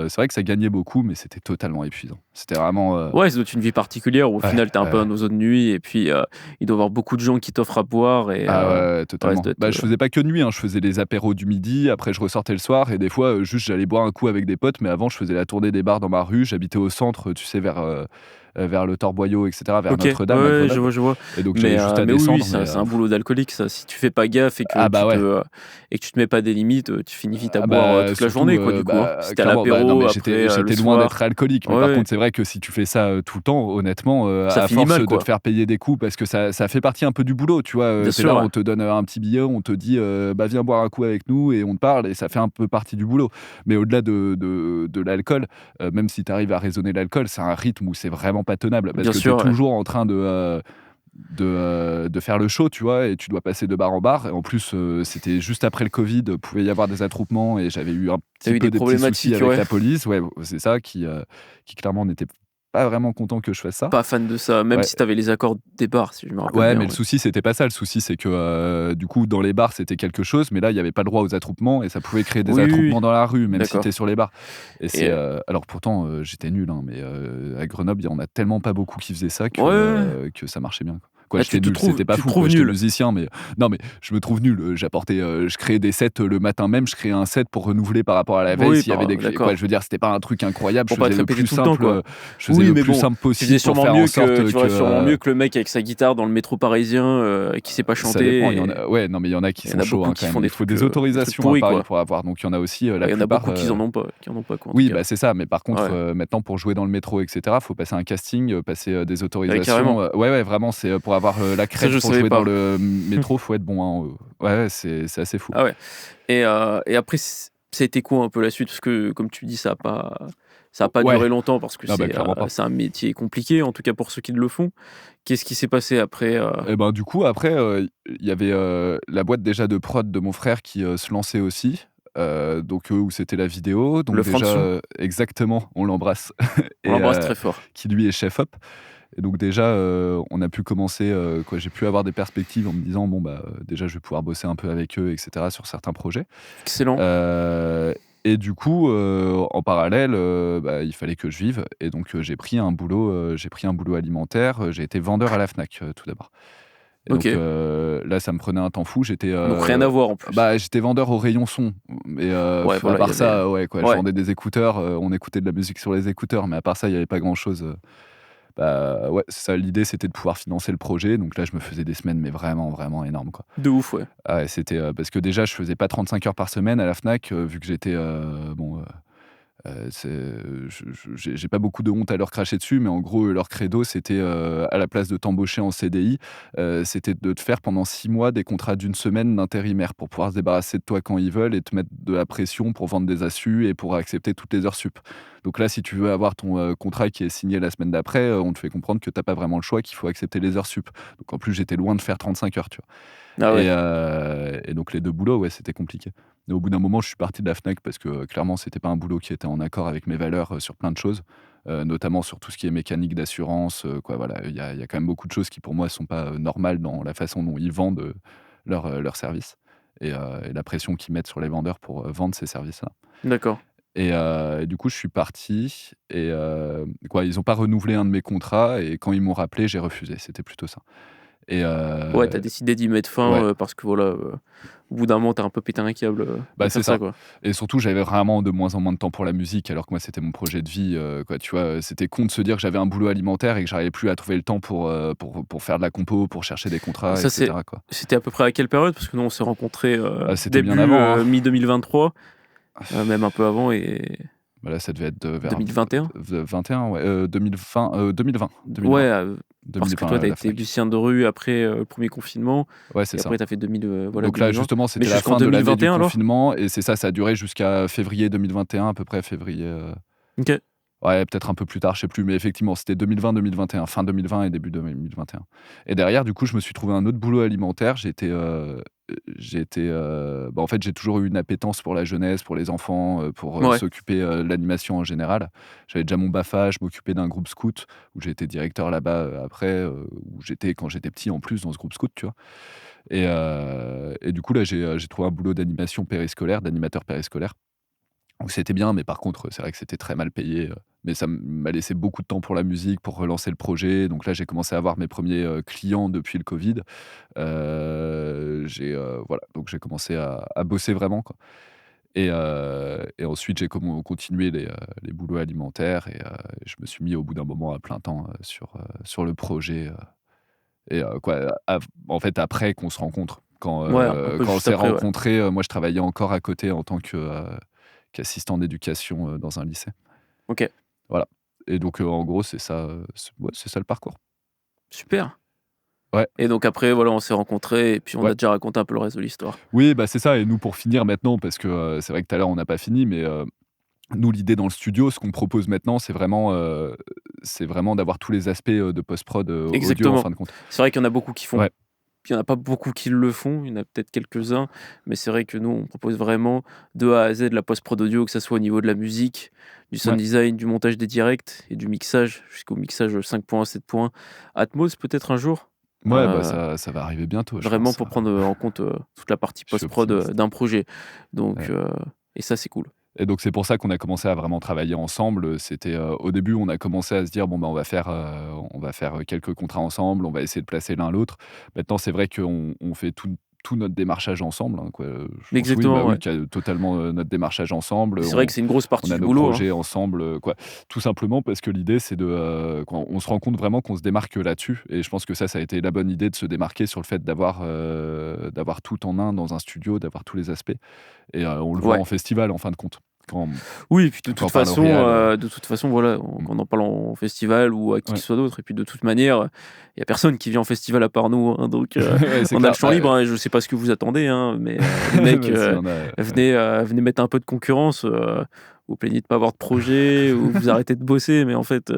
c'est vrai que ça gagnait beaucoup, mais c'était totalement épuisant. C'était vraiment... Ouais, c'est une vie particulière où au final, t'es un peu un oiseau de nuit et puis il doit y avoir beaucoup de gens qui t'offrent à boire. Et, totalement. Je faisais pas que de nuit, je faisais les apéros du midi, après je ressortais le soir et des fois, juste j'allais boire un coup avec des potes, mais avant, je faisais la tournée des bars dans ma rue. J'habitais au centre, tu sais, vers le Torboyau, etc., vers Notre-Dame. Ouais, je vois. Et donc, j'avais juste à descendre. C'est un boulot d'alcoolique, ça. Si tu fais pas gaffe et que tu te mets pas des limites, tu finis vite à boire toute la journée, quoi, du coup. Si t'es à l'apéro, j'étais loin d'être alcoolique. Mais par contre, c'est vrai que si tu fais ça tout le temps, honnêtement, à force de te faire payer des coups, parce que ça fait partie un peu du boulot, tu vois. T'es là, on te donne un petit billet, on te dit, viens boire un coup avec nous, et on te parle, et ça fait un peu partie du boulot. Mais au-delà de l'alcool, même si t'arrives à raisonner l'alcool, c'est un rythme où c'est vraiment pas tenable, parce que t'es toujours en train de faire le show, tu vois, et tu dois passer de bar en bar. Et en plus, c'était juste après le Covid, pouvait y avoir des attroupements, et j'avais eu un petit peu des petits soucis avec la police. Ouais, c'est ça qui clairement n'était pas vraiment content que je fasse ça. Pas fan de ça, même si t'avais les accords des bars, si je me rappelle bien. Mais le souci, c'était pas ça. Le souci, c'est que du coup, dans les bars, c'était quelque chose, mais là, il n'y avait pas le droit aux attroupements et ça pouvait créer des attroupements dans la rue, même si t'es sur les bars. Et alors pourtant, j'étais nul, mais à Grenoble, il y en a tellement pas beaucoup qui faisaient ça que ça marchait bien. J'étais nul, c'était pas fou, j'étais musicien, mais non, mais je me trouve nul. Je créais des sets le matin même, je créais un set pour renouveler par rapport à la veille s'il y avait des je veux dire, c'était pas un truc incroyable, je faisais le plus simple, simple possible. Tu sûrement mieux que le mec avec sa guitare dans le métro parisien qui sait pas chanter. Ça dépend, mais il y en a qui sont chauds quand même. Il faut des autorisations à Paris pour avoir, donc il y en a aussi la plupart. Il y en a beaucoup qui en ont pas, quoi. Oui, c'est ça, mais par contre, maintenant pour jouer dans le métro, etc., faut passer un casting, passer des autorisations. Ouais, vraiment, c'est pour avoir la crête pour jouer dans le métro, faut être bon. C'est assez fou. Ah ouais. Et après, ça a été quoi un peu la suite? Parce que, comme tu dis, ça a pas duré longtemps parce que c'est un métier compliqué, en tout cas pour ceux qui le font. Qu'est-ce qui s'est passé après Du coup, après, il y avait la boîte déjà de prod de mon frère qui se lançait aussi. Donc où c'était la vidéo, donc le déjà exactement, on l'embrasse. On l'embrasse très fort. Qui lui est chef op. Et donc déjà, on a pu commencer, j'ai pu avoir des perspectives en me disant, déjà je vais pouvoir bosser un peu avec eux, etc., sur certains projets. Excellent. Et du coup, en parallèle, il fallait que je vive. Et donc j'ai pris un boulot alimentaire. J'ai été vendeur à la Fnac, tout d'abord. Et donc là, ça me prenait un temps fou. Donc rien à voir en plus. J'étais vendeur au rayon son. Et à part ça, je vendais des écouteurs. On écoutait de la musique sur les écouteurs, mais à part ça, il n'y avait pas grand-chose. C'est ça, l'idée, c'était de pouvoir financer le projet. Donc là, je me faisais des semaines, mais vraiment, vraiment énormes, quoi. De ouf, ouais. C'était parce que déjà, je faisais pas 35 heures par semaine à la Fnac, vu que j'étais J'ai pas beaucoup de honte à leur cracher dessus, mais en gros, leur credo, c'était, à la place de t'embaucher en CDI, c'était de te faire pendant 6 mois des contrats d'1 semaine d'intérimaire pour pouvoir se débarrasser de toi quand ils veulent et te mettre de la pression pour vendre des assus et pour accepter toutes les heures sup. Donc là, si tu veux avoir ton, contrat qui est signé la semaine d'après, on te fait comprendre que tu as pas vraiment le choix, qu'il faut accepter les heures sup. Donc en plus, j'étais loin de faire 35 heures, tu vois? Ah ouais. Et donc les 2 boulots, ouais, c'était compliqué. Et au bout d'un moment, je suis parti de la Fnac parce que, clairement, c'était pas un boulot qui était en accord avec mes valeurs, sur plein de choses, notamment sur tout ce qui est mécanique d'assurance, quoi, voilà. Il y a quand même beaucoup de choses qui, pour moi, sont pas, normales dans la façon dont ils vendent, leurs services et la pression qu'ils mettent sur les vendeurs pour, vendre ces services-là. D'accord. Et du coup, je suis parti et quoi, ils ont pas renouvelé un de mes contrats et quand ils m'ont rappelé, j'ai refusé. C'était plutôt ça. Et Ouais, tu as décidé d'y mettre fin, ouais. parce que voilà, au bout d'un moment, tu as un peu pété un câble, Bah, de c'est faire ça, ça. quoi. Et surtout, j'avais vraiment de moins en moins de temps pour la musique, alors que moi, c'était mon projet de vie, quoi, tu vois? C'était con de se dire que j'avais un boulot alimentaire et que j'arrivais plus à trouver le temps pour faire de la compo, pour chercher des contrats, et Ça, cetera, quoi. c'était à peu près à quelle période? Parce que nous, on s'est rencontrés, Ah, c'était bien début, avant, hein. mi-2023, même un peu avant et Bah, là, ça devait être de vers 2021? 21, ouais, 2020, 2020, Ouais, 2020, parce que 2020 toi, tu à as la été Fnac. musicien de rue après, le 1er confinement Ouais, c'est et ça. après tu as fait 2000, voilà, Donc là, 2020. justement, Mais c'était la jusqu'en fin de l'année du 2021 alors? confinement et c'est ça, ça a duré jusqu'à février 2021, à peu près février, OK. ouais, peut-être un peu plus tard, je sais plus, mais effectivement, c'était 2020-2021, fin 2020 et début 2021. Et derrière, du coup, je me suis trouvé un autre boulot alimentaire. Bah, en fait, j'ai toujours eu une appétence pour la jeunesse, pour les enfants, pour, Ouais. s'occuper, de l'animation en général. J'avais déjà mon BAFA, je m'occupais d'un groupe scout où j'ai été directeur là-bas, après, où j'étais quand j'étais petit en plus dans ce groupe scout, tu vois? Et du coup, là, j'ai trouvé un boulot d'animation périscolaire, d'animateur périscolaire. Donc c'était bien, mais par contre, c'est vrai que c'était très mal payé, mais ça m'a laissé beaucoup de temps pour la musique, pour relancer le projet. Donc là, j'ai commencé à avoir mes premiers clients depuis le covid. Voilà, donc j'ai commencé à bosser vraiment, quoi. Et ensuite, j'ai continué les boulots alimentaires et je me suis mis au bout d'un moment à plein temps, sur le projet, quoi, en fait, après qu'on se rencontre. Ouais, un peu Quand on juste s'est après, ouais. rencontrés, moi, je travaillais encore à côté en tant qu'assistant d'éducation, dans un lycée. OK, Voilà. Et donc, en gros, c'est ça, ouais, c'est ça le parcours. super. Ouais, Et donc après, voilà, on s'est rencontrés et puis on ouais. a déjà raconté un peu le reste de l'histoire. Oui, bah, c'est ça. Et nous, pour finir maintenant, parce que, c'est vrai que tout à l'heure, on n'a pas fini, mais, nous, l'idée dans le studio, ce qu'on propose maintenant, c'est vraiment d'avoir tous les aspects, de post-prod, audio, en Exactement. fin de compte. C'est vrai qu'il y en a beaucoup qui font. Ouais, Il y en a pas beaucoup qui le font, il y en a peut-être quelques-uns, mais c'est vrai que nous, on propose vraiment de A à Z la post-prod audio, que ça soit au niveau de la musique, du sound ouais, design, du montage des directs et du mixage jusqu'au mixage 5 points, 7 points. Atmos peut-être un jour, ouais, bah, heu, ça va arriver bientôt, je vraiment pense, pour prendre, en compte, toute la partie je suis post-prod, optimiste. d'un projet. Donc Ouais. et ça, c'est cool. Et donc c'est pour ça qu'on a commencé à vraiment travailler ensemble. C'était, au début, on a commencé à se dire: «Bon, bah, on va faire, quelques contrats ensemble, on va essayer de placer l'un l'autre». Maintenant, c'est vrai qu'on fait tout notre démarchage ensemble, hein, quoi. Je pense oui, bah, Exactement, oui, ouais. qu'il y a totalement, notre démarchage ensemble. C'est vrai que c'est une grosse On partie a du nos boulot, hein. projets ensemble, quoi. Tout simplement parce que l'idée, c'est quoi, on se rend compte vraiment qu'on se démarque là-dessus et je pense que ça a été la bonne idée de se démarquer sur le fait d'avoir tout en un dans un studio, d'avoir tous les aspects et on le voit Ouais. en festival, en fin de compte. Quand Oui, et puis quand on parle au réal, de toute façon, voilà, mmh, quand on en parle en festival ou à qui que ouais. ce soit d'autre, et puis de toute manière, il y a personne qui vient en festival à part nous, hein, donc Ouais, c'est on a le clair. champ Bah, libre, hein, et je sais pas ce que vous attendez, hein, mais les mecs, bah, s'il y en a, venez mettre un peu de concurrence, vous plaignez de pas avoir de projet ou vous arrêtez de bosser, mais en fait,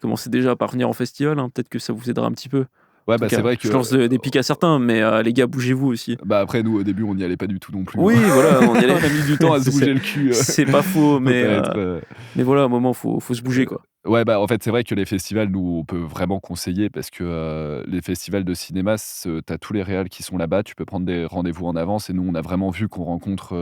commencez déjà par venir en festival, hein, peut-être que ça vous aidera un petit peu. En ouais, tout bah, c'est cas, vrai je lance, que, des pics à certains, mais les gars, bougez-vous aussi. bah, après nous, au début, on n'y allait pas du tout non plus, hein. Oui, voilà, on y allait. On a mis du temps à se bouger le cul, C'est pas faux, faut pas être, mais voilà, à un moment, faut se bouger, quoi. ouais, bah, en fait, c'est vrai que les festivals, nous, on peut vraiment conseiller parce que, les festivals de cinéma, tu as tous les réals qui sont là-bas, tu peux prendre des rendez-vous en avance et nous, on a vraiment vu qu'on rencontre,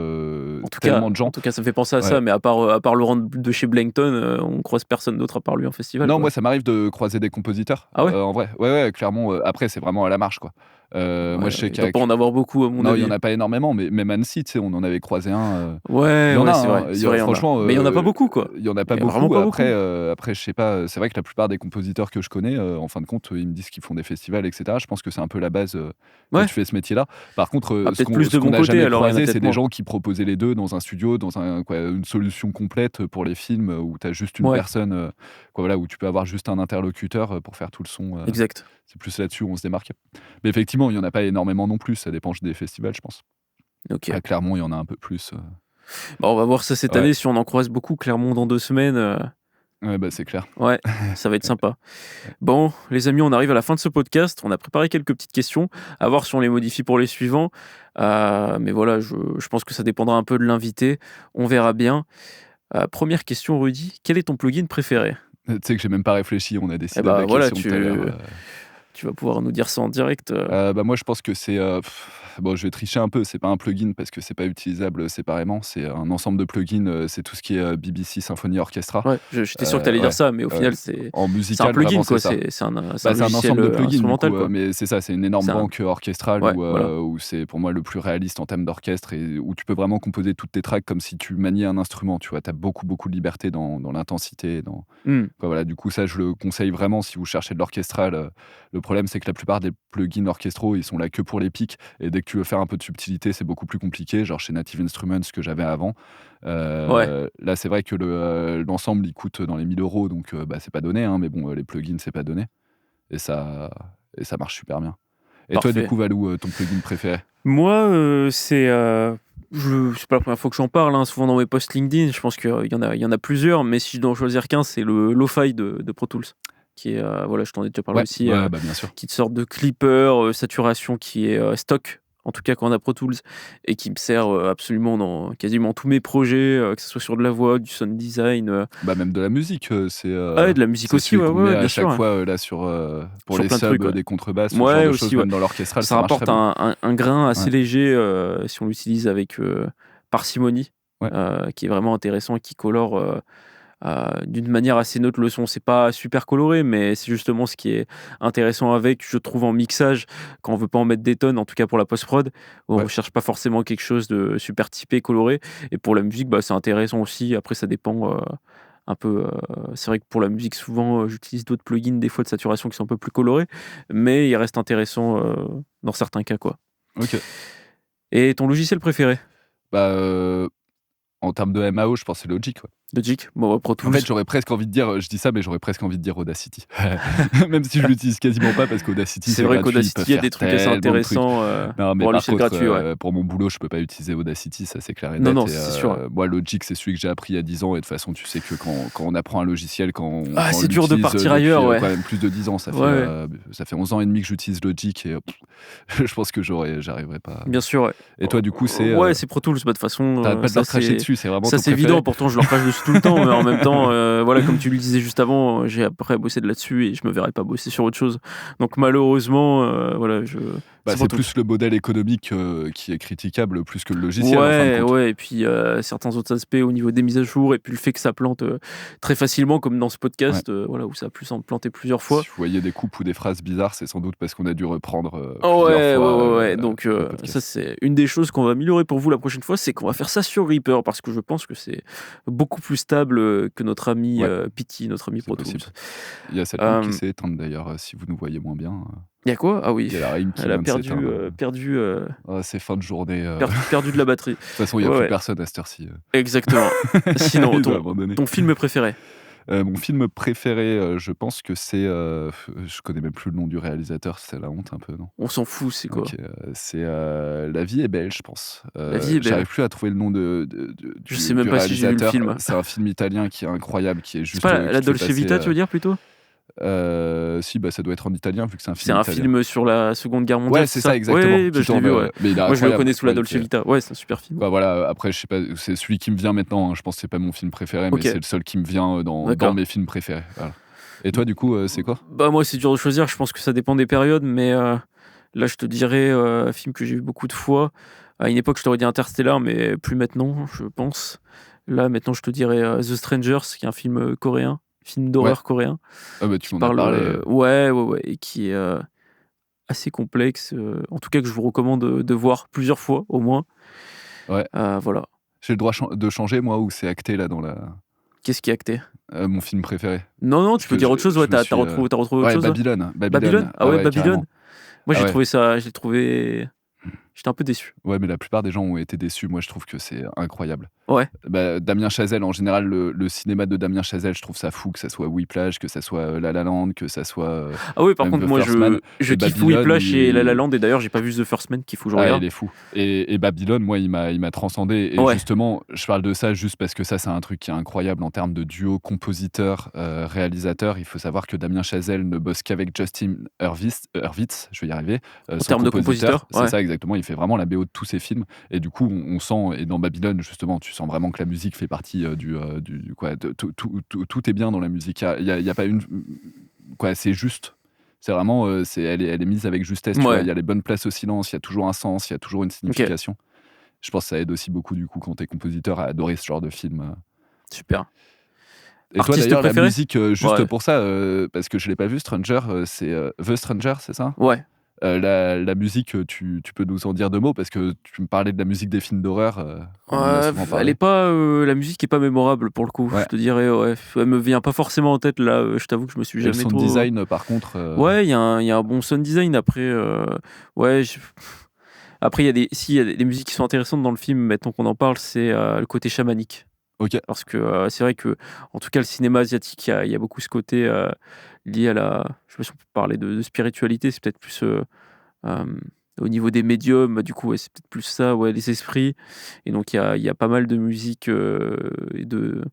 tellement de En gens. tout cas, ça me fait penser à Ouais. ça, mais à part Laurent de chez Blankton, on croise personne d'autre à part lui en festival, Non, quoi. moi, ça m'arrive de croiser des compositeurs, Ah ouais? en vrai. Ouais, ouais, clairement, après, c'est vraiment à la marge, quoi. Moi, je sais Il qu'il doit pas en avoir beaucoup, à mon non, il avis. y en a pas énormément, mais même Annecy, tu sais, on en avait croisé un. Ouais, Il y en ouais, a, c'est hein, vrai, c'est vrai, il y en a. franchement, Mais il y en a pas beaucoup, quoi. il y en a pas Il y en a vraiment beaucoup. pas Après, beaucoup. après, je sais pas, c'est vrai que la plupart des compositeurs que je connais, en fin de compte, ils me disent qu'ils font des festivals, et cetera. Je pense que c'est un peu la base, quand Ouais. tu fais ce métier-là. Par contre, Ah, peut-être plus ce de qu'on mon n'a côté, jamais alors il y en a croisé, c'est peut-être des moins. gens qui proposaient les 2 dans un studio, dans une solution complète pour les films, où tu as juste une Ouais, personne, voilà, où tu peux avoir juste un interlocuteur, pour faire tout le son, exact. c'est plus là-dessus où on se démarque. Mais effectivement, il y en a pas énormément non plus, ça dépend des festivals, je pense. OK. À Clermont, il y en a un peu plus, Bah, on va voir ça cette ouais, année si on en croise beaucoup. Clermont dans 2 semaines, ouais, bah, c'est clair. ouais, ça va être sympa. Ouais. Bon, les amis, on arrive à la fin de ce podcast. On a préparé quelques petites questions, à voir si on les modifie pour les suivants. Mais voilà, je pense que ça dépendra un peu de l'invité. On verra bien. Première question, Rudy, quel est ton plugin préféré? Tu sais que j'ai même pas réfléchi, on a Eh décidé de bah la voilà, question tout à l'heure. tu vas pouvoir nous dire ça en direct. Bah, moi, je pense que c'est, bon, je vais tricher un peu, c'est pas un plugin parce que c'est pas utilisable séparément, c'est un ensemble de plugins, c'est tout ce qui est, BBC Symphony Orchestra. Ouais, j'étais sûr que tu allais dire Ouais, ça, mais au final, en c'est un musical, plugin, vraiment, c'est quoi. ça. C'est un Bah, c'est un logiciel ensemble de plugins du instrumental, coup, quoi. mais c'est ça, c'est une énorme C'est un... banque orchestrale Ouais, voilà. où c'est pour moi le plus réaliste en termes d'orchestre et où tu peux vraiment composer toutes tes tracks comme si tu maniais un instrument, tu vois? Tu as beaucoup, beaucoup de liberté dans l'intensité, Hmm. quoi, voilà, du coup, ça, je le conseille vraiment si vous cherchez de l'orchestral. Le problème, c'est que la plupart des plugins orchestraux, ils sont là que pour les pics et dès que tu veux faire un peu de subtilité, c'est beaucoup plus compliqué, genre chez Native Instruments, ce que j'avais avant. Ouais. Là, c'est vrai que l'ensemble, il coûte dans les 1 000 €, donc bah, c'est pas donné, hein, mais bon, les plugins, c'est pas donné et ça marche super bien. Et toi, du Parfait. coup, Valou, ton plugin préféré? Moi, c'est pas la première fois que j'en parle, hein, souvent dans mes posts LinkedIn. Je pense qu'il y en a plusieurs, mais si je dois en choisir qu'un, c'est le Lo-Fi de Pro Tools, qui est, voilà, je t'en ai déjà parlé Ouais, aussi, ouais, bah, bien sûr. qui est une sorte de clipper, saturation qui est stock, en tout cas quand on a Pro Tools, et qui me sert absolument dans quasiment tous mes projets, que ce soit sur de la voix, du sound design, Bah, même de la musique, ah, et de la musique c'est aussi, celui ouais, qu'on ouais, met ouais, à bien chaque sûr, ouais. fois, là, pour Sur les plein de trucs, subs, ouais. des contrebasses, ce genre Ouais, de aussi, choses, ouais. même dans l'orchestral, Ça ça marche très apporte bien. un grain assez Ouais, léger si on l'utilise avec parcimonie, ouais, qui est vraiment intéressant et qui colore d'une manière assez neutre le son. C'est pas super coloré, mais c'est justement ce qui est intéressant avec, je trouve, en mixage, quand on veut pas en mettre des tonnes, en tout cas pour la post-prod, où on ouais. recherche pas forcément quelque chose de super typé, coloré. Et pour la musique, bah, c'est intéressant aussi. Après, ça dépend un peu. C'est vrai que pour la musique, souvent, j'utilise d'autres plugins, des fois de saturation qui sont un peu plus colorés, mais il reste intéressant dans certains cas, quoi. OK. Et ton logiciel préféré? Bah, en termes de MAO, je pense que c'est Logic, ouais. Logic? Bon, ouais, Pro En Tools. fait, j'aurais presque envie de dire, je dis ça, mais j'aurais presque envie de dire Audacity. Même si je l'utilise quasiment pas parce qu'Audacity, C'est c'est vrai gratuit, ils peuvent qu'Audacity, il y a faire des trucs assez tellement de trucs. intéressants Non, mais pour un par logiciel contre, gratuit, ouais. pour mon boulot, je peux pas utiliser Audacity, ça c'est clair et Non, net. non, Et c'est sûr, ouais. moi, Logic, c'est celui que j'ai appris il y a 10 ans. Et de toute façon, tu sais que quand on apprend un logiciel, Ah, quand on c'est dur de l'utilise partir depuis ailleurs, ouais. quand même plus de 10 ans, Ouais, ouais. ça fait 11 ans et demi que j'utilise Logic et je pense que j'arriverai pas. Bien sûr, ouais. Et toi, du coup, Ouais, c'est Pro Tools, bah, de toute façon, t'arrêtes pas de leur cracher dessus, c'est vraiment ça ton c'est préféré? évident, pourtant je leur crache dessus tout le temps, mais en même temps, voilà, comme tu le disais juste avant, j'ai après bossé de là-dessus et je me verrais pas bosser sur autre chose. Donc malheureusement, voilà, Bah, c'est Pro c'est Tools. plus le modèle économique qui est critiquable, plus que le logiciel, en fin de Ouais, compte. ouais, et puis certains autres aspects au niveau des mises à jour, et puis le fait que ça plante très facilement, comme dans ce Ouais. podcast, voilà, où ça a pu s'en planter plusieurs fois. Si vous voyez des coupes ou des phrases bizarres, c'est sans doute parce qu'on a dû reprendre Oh, plusieurs ouais, ouais, fois ouais, ouais. Donc le ça, podcast. c'est une des choses qu'on va améliorer pour vous la prochaine fois, c'est qu'on va faire ça sur Reaper, parce que je pense que c'est beaucoup plus stable que notre ami Ouais, Pity, notre ami c'est Pro Tools. possible. Il y a cette lampe qui Euh, s'est éteinte d'ailleurs, si vous nous voyez moins bien. y a quoi? Ah oui, Il y a la rime qui elle a vient de s'éteindre. C'est fin de journée. perdu de la batterie. De toute façon, il n'y a Ouais, plus ouais, personne à cette heure-ci. exactement. Sinon, Il doit ton, abandonner. ton film préféré? Mon film préféré, je pense que c'est. Je connais même plus le nom du réalisateur, c'est la honte un peu, non? On s'en fout, c'est quoi? Ok, c'est La vie est belle, je pense. La vie est belle. J'arrive plus à trouver le nom Je sais même du pas si j'ai vu le réalisateur. film. C'est un film italien qui est incroyable, qui est C'est juste pas la qui te fait Dolce passer. Vita, tu veux dire, plutôt? Si, bah ça doit être en italien vu que c'est un C'est film un italien. film sur la Seconde Guerre mondiale, Ouais, c'est c'est ça, ça? exactement. Ouais, bah, Qui je l'ai tourne, vu, ouais. mais il est Moi, je le incroyable. connais sous la Ouais, Dolce Vita. Ouais, c'est un super film. bah voilà, après, je sais pas, c'est celui qui me vient maintenant, hein. Je pense que c'est pas mon film préféré, mais Ok, c'est le seul qui me vient dans d'accord. mes films préférés. Voilà. Et toi, du coup, c'est quoi? Bah, moi, c'est dur de choisir. Je pense que ça dépend des périodes, mais là, je te dirais un film que j'ai vu beaucoup de fois. À une époque, je t'aurais dit Interstellar, mais plus maintenant, je pense. Là, maintenant, je te dirais The Strangers, qui est un film coréen, film Ouais, d'horreur coréen, ah bah tu qui m'en as parle, parlé. ouais, ouais, ouais, et qui est assez complexe, en tout cas que je vous recommande de voir plusieurs fois au moins. Ouais. Voilà. J'ai le droit de changer, moi, ou c'est acté là dans la. Qu'est-ce qui est acté? Mon film préféré. Non, Parce tu peux que dire autre chose. je Ouais, me t'as suis. retrouvé autre Ouais, chose là? Babylone. Babylone? Ah ouais, ouais, Babylone. carrément. Moi, Ah ouais. je l'ai trouvé. J'étais un peu déçu. Ouais, mais la plupart des gens ont été déçus. Moi, je trouve que c'est incroyable. Ouais. Damien Chazelle, en général, le cinéma de Damien Chazelle, je trouve ça fou, que ça soit Whiplash, que ça soit La La Land, que ça soit Ah oui, par même contre, The moi, First Man. je Et kiffe Babylone, Whiplash et La La Land, et d'ailleurs, j'ai pas vu The First Man, qu'il faut que je Ah, regarde. il est fou. Et Babylone, moi, il m'a transcendé. Et Ouais. justement, je parle de ça juste parce que ça, c'est un truc qui est incroyable en termes de duo compositeur-réalisateur. Il faut savoir que Damien Chazelle ne bosse qu'avec Justin Hurwitz, je vais y arriver, En son termes de compositeur, C'est ouais. ça, exactement. Il fait vraiment la BO de tous ses films. Et du coup, on sent, et dans Babylone, justement, tu sens vraiment que la musique fait partie tout est bien dans la musique. Il y a pas une. Quoi, c'est juste. C'est vraiment, elle est mise avec justesse, tu vois. Ouais. Il y a les bonnes places au silence, il y a toujours un sens, il y a toujours une signification. Je pense que ça aide aussi beaucoup, du coup, quand t'es compositeur, à adorer ce genre de film. Super. Et toi, Artiste d'ailleurs, la préféré? musique, juste Ouais. pour ça, parce que je l'ai pas vu, Stranger, c'est The Stranger, c'est ça? Ouais. La musique, tu peux nous en dire 2 mots? Parce que tu me parlais de la musique des films d'horreur, on en a souvent Elle parlé. est pas, la musique est pas mémorable pour le coup. Ouais. Je te dirais, ouais. Elle me vient pas forcément en tête là. Je t'avoue que je me suis Et le jamais sound trop. design, par contre. Ouais, il y a un bon sound design. Après, ouais. Après, il y a des musiques qui sont intéressantes dans le film. Maintenant qu'on en parle, c'est le côté chamanique. Ok. Parce que c'est vrai que, en tout cas, le cinéma asiatique, il y a beaucoup ce côté lié à la. Je sais pas si on peut parler de spiritualité. C'est peut-être plus. Au niveau des médiums, du coup, ouais, c'est peut-être plus ça, ouais, les esprits. Et donc, il y a pas mal de musique et de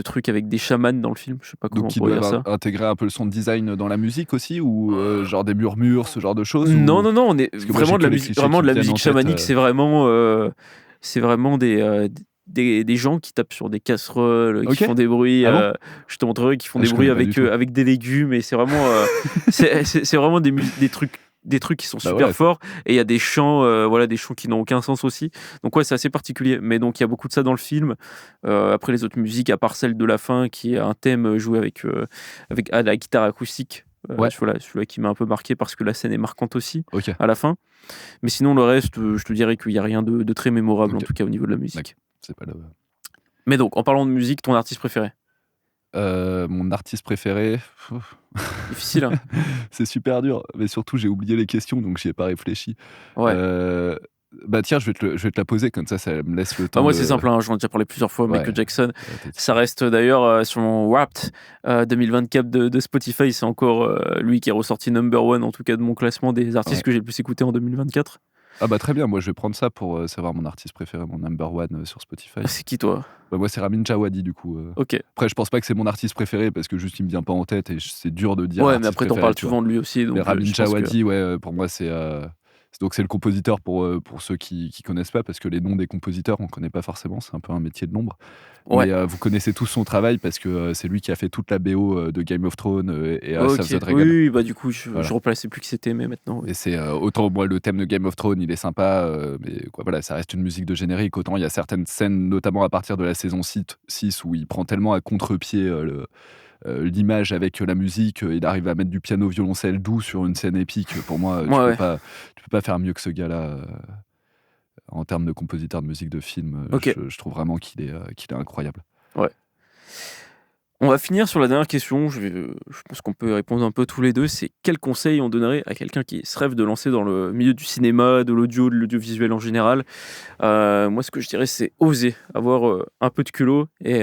trucs avec des chamans dans le film. Je sais pas comment Donc, on ils pourrait dire doivent ça. intégrer un peu le sound design dans la musique aussi, ou genre des murmures, ce genre de choses, Non, ou... non, non, on est Parce que moi, j'ai vraiment que les clichés qui vraiment de me la viennent en musique tête. chamanique. C'est vraiment des gens qui tapent sur des casseroles, Ok. qui font des bruits. Ah bon Je te montrerai, qui font Ah, des je bruits connais pas du tout. avec des légumes. Et c'est vraiment, c'est vraiment des trucs qui sont Bah super ouais. forts. Et il y a des chants, voilà, des chants qui n'ont aucun sens aussi. Donc ouais, c'est assez particulier. Mais donc il y a beaucoup de ça dans le film. Après les autres musiques, à part celle de la fin, qui est un thème joué avec à la guitare acoustique. Ouais. Celui-là qui m'a un peu marqué parce que la scène est marquante aussi Ok. à la fin. Mais sinon, le reste, je te dirais qu'il n'y a rien de très mémorable, Ok. en tout cas au niveau de la musique. C'est pas le... Mais donc, en parlant de musique, ton artiste préféré? Mon artiste préféré... Difficile, hein? C'est super dur, mais surtout j'ai oublié les questions, donc j'y ai pas réfléchi. Ouais. Bah tiens, je vais te la poser, comme ça me laisse le temps Moi, de... c'est simple, hein, j'en ai déjà parlé plusieurs fois. Ouais. Michael Jackson, t'es- ça reste d'ailleurs sur mon Wrapped 2024 de Spotify. C'est encore lui qui est ressorti number one, en tout cas de mon classement des artistes Ouais. que j'ai le plus écouté en 2024. Ah bah très bien, moi je vais prendre ça pour savoir mon artiste préféré, mon number one sur Spotify. C'est qui, toi? Bah, moi c'est Ramin Djawadi, du coup. Ok. Après, je pense pas que c'est mon artiste préféré, parce que juste il me vient pas en tête et c'est dur de dire Ouais, mais artiste après, t'en préféré, parles tu vois. souvent de lui aussi. Donc, Mais Ramin je pense que- Djawadi, ouais, pour moi donc c'est le compositeur pour ceux qui connaissent pas, parce que les noms des compositeurs on connaît pas forcément, c'est un peu un métier de l'ombre. Ouais. Mais vous connaissez tous son travail, parce que c'est lui qui a fait toute la BO de Game of Thrones et House Ok. of the Dragon. Oui, bah du coup, je Voilà. replaçais plus qui c'était, mais maintenant. Ouais. Et c'est autant, moi, le thème de Game of Thrones, il est sympa, mais quoi, voilà, ça reste une musique de générique. Autant il y a certaines scènes, notamment à partir de la saison 6, où il prend tellement à contre-pied l'image avec la musique, il arrive à mettre du piano violoncelle doux sur une scène épique. Pour moi, Ouais. tu peux pas faire mieux que ce gars-là en termes de compositeur de musique de film. Ok. Je trouve vraiment qu'il est incroyable. On va finir sur la dernière question. Je pense qu'on peut y répondre un peu tous les deux. C'est quel conseil on donnerait à quelqu'un qui se rêve de lancer dans le milieu du cinéma, de l'audio, de l'audiovisuel en général? Moi, ce que je dirais, c'est oser, avoir un peu de culot et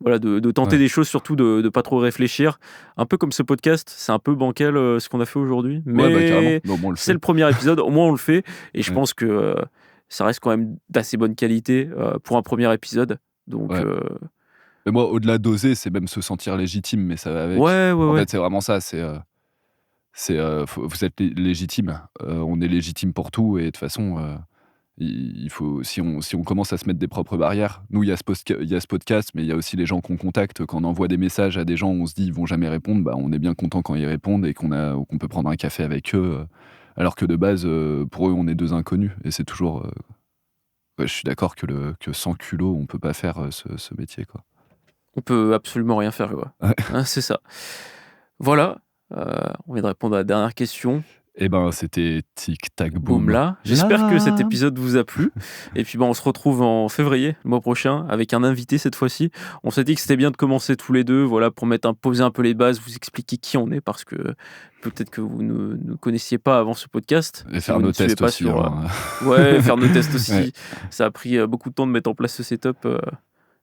voilà, de tenter Ouais. des choses, surtout de pas trop réfléchir. Un peu comme ce podcast, c'est un peu bancal ce qu'on a fait aujourd'hui, mais Ouais, bah carrément. Mais au moins, on le c'est fait. le premier épisode. Au moins, on le fait et je Ouais. pense que ça reste quand même d'assez bonne qualité pour un premier épisode. Donc, Ouais. Mais moi, au-delà d'oser, c'est même se sentir légitime, mais ça va avec. ouais. En fait, c'est vraiment ça. Vous êtes légitime. On est légitime pour tout, et de toute façon, il faut, si on commence à se mettre des propres barrières, nous, il y a ce podcast, mais il y a aussi les gens qu'on contacte. Quand on envoie des messages à des gens, on se dit ils vont jamais répondre. Bah, on est bien content quand ils répondent et qu'on peut prendre un café avec eux, alors que de base, pour eux, on est deux inconnus. Et c'est toujours. Ouais, je suis d'accord que sans culot, on peut pas faire ce métier, quoi. on peut absolument rien faire, quoi. Ouais. Hein, c'est ça. Voilà. On vient de répondre à la dernière question. Eh ben, c'était Tic Tac Boum Boom. là. J'espère que cet Là. épisode vous a plu. Et puis on se retrouve en février, le mois prochain, avec un invité cette fois-ci. On s'est dit que c'était bien de commencer tous les deux, voilà, pour poser un peu les bases, vous expliquer qui on est, parce que peut-être que vous ne nous connaissiez pas avant ce podcast. Et Si faire vous ne nos suivez tests pas aussi. sur, hein. Ouais, faire nos tests aussi. Ouais. Ça a pris beaucoup de temps de mettre en place ce setup.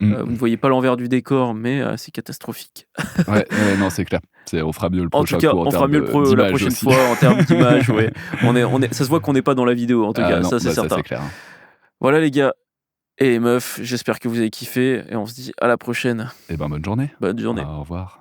Mm. Vous ne voyez pas l'envers du décor, mais c'est catastrophique. Ouais, non, c'est clair. On fera mieux le En prochain tout cas, coup en on fera termes mieux la d'image prochaine aussi. fois en termes d'image. Ouais. Ça se voit qu'on n'est pas dans la vidéo, en tout cas, Non, ça c'est bah, certain. c'est clair. Voilà les gars et les meufs, j'espère que vous avez kiffé et on se dit à la prochaine. Et ben, bonne journée. Bonne journée. Au revoir.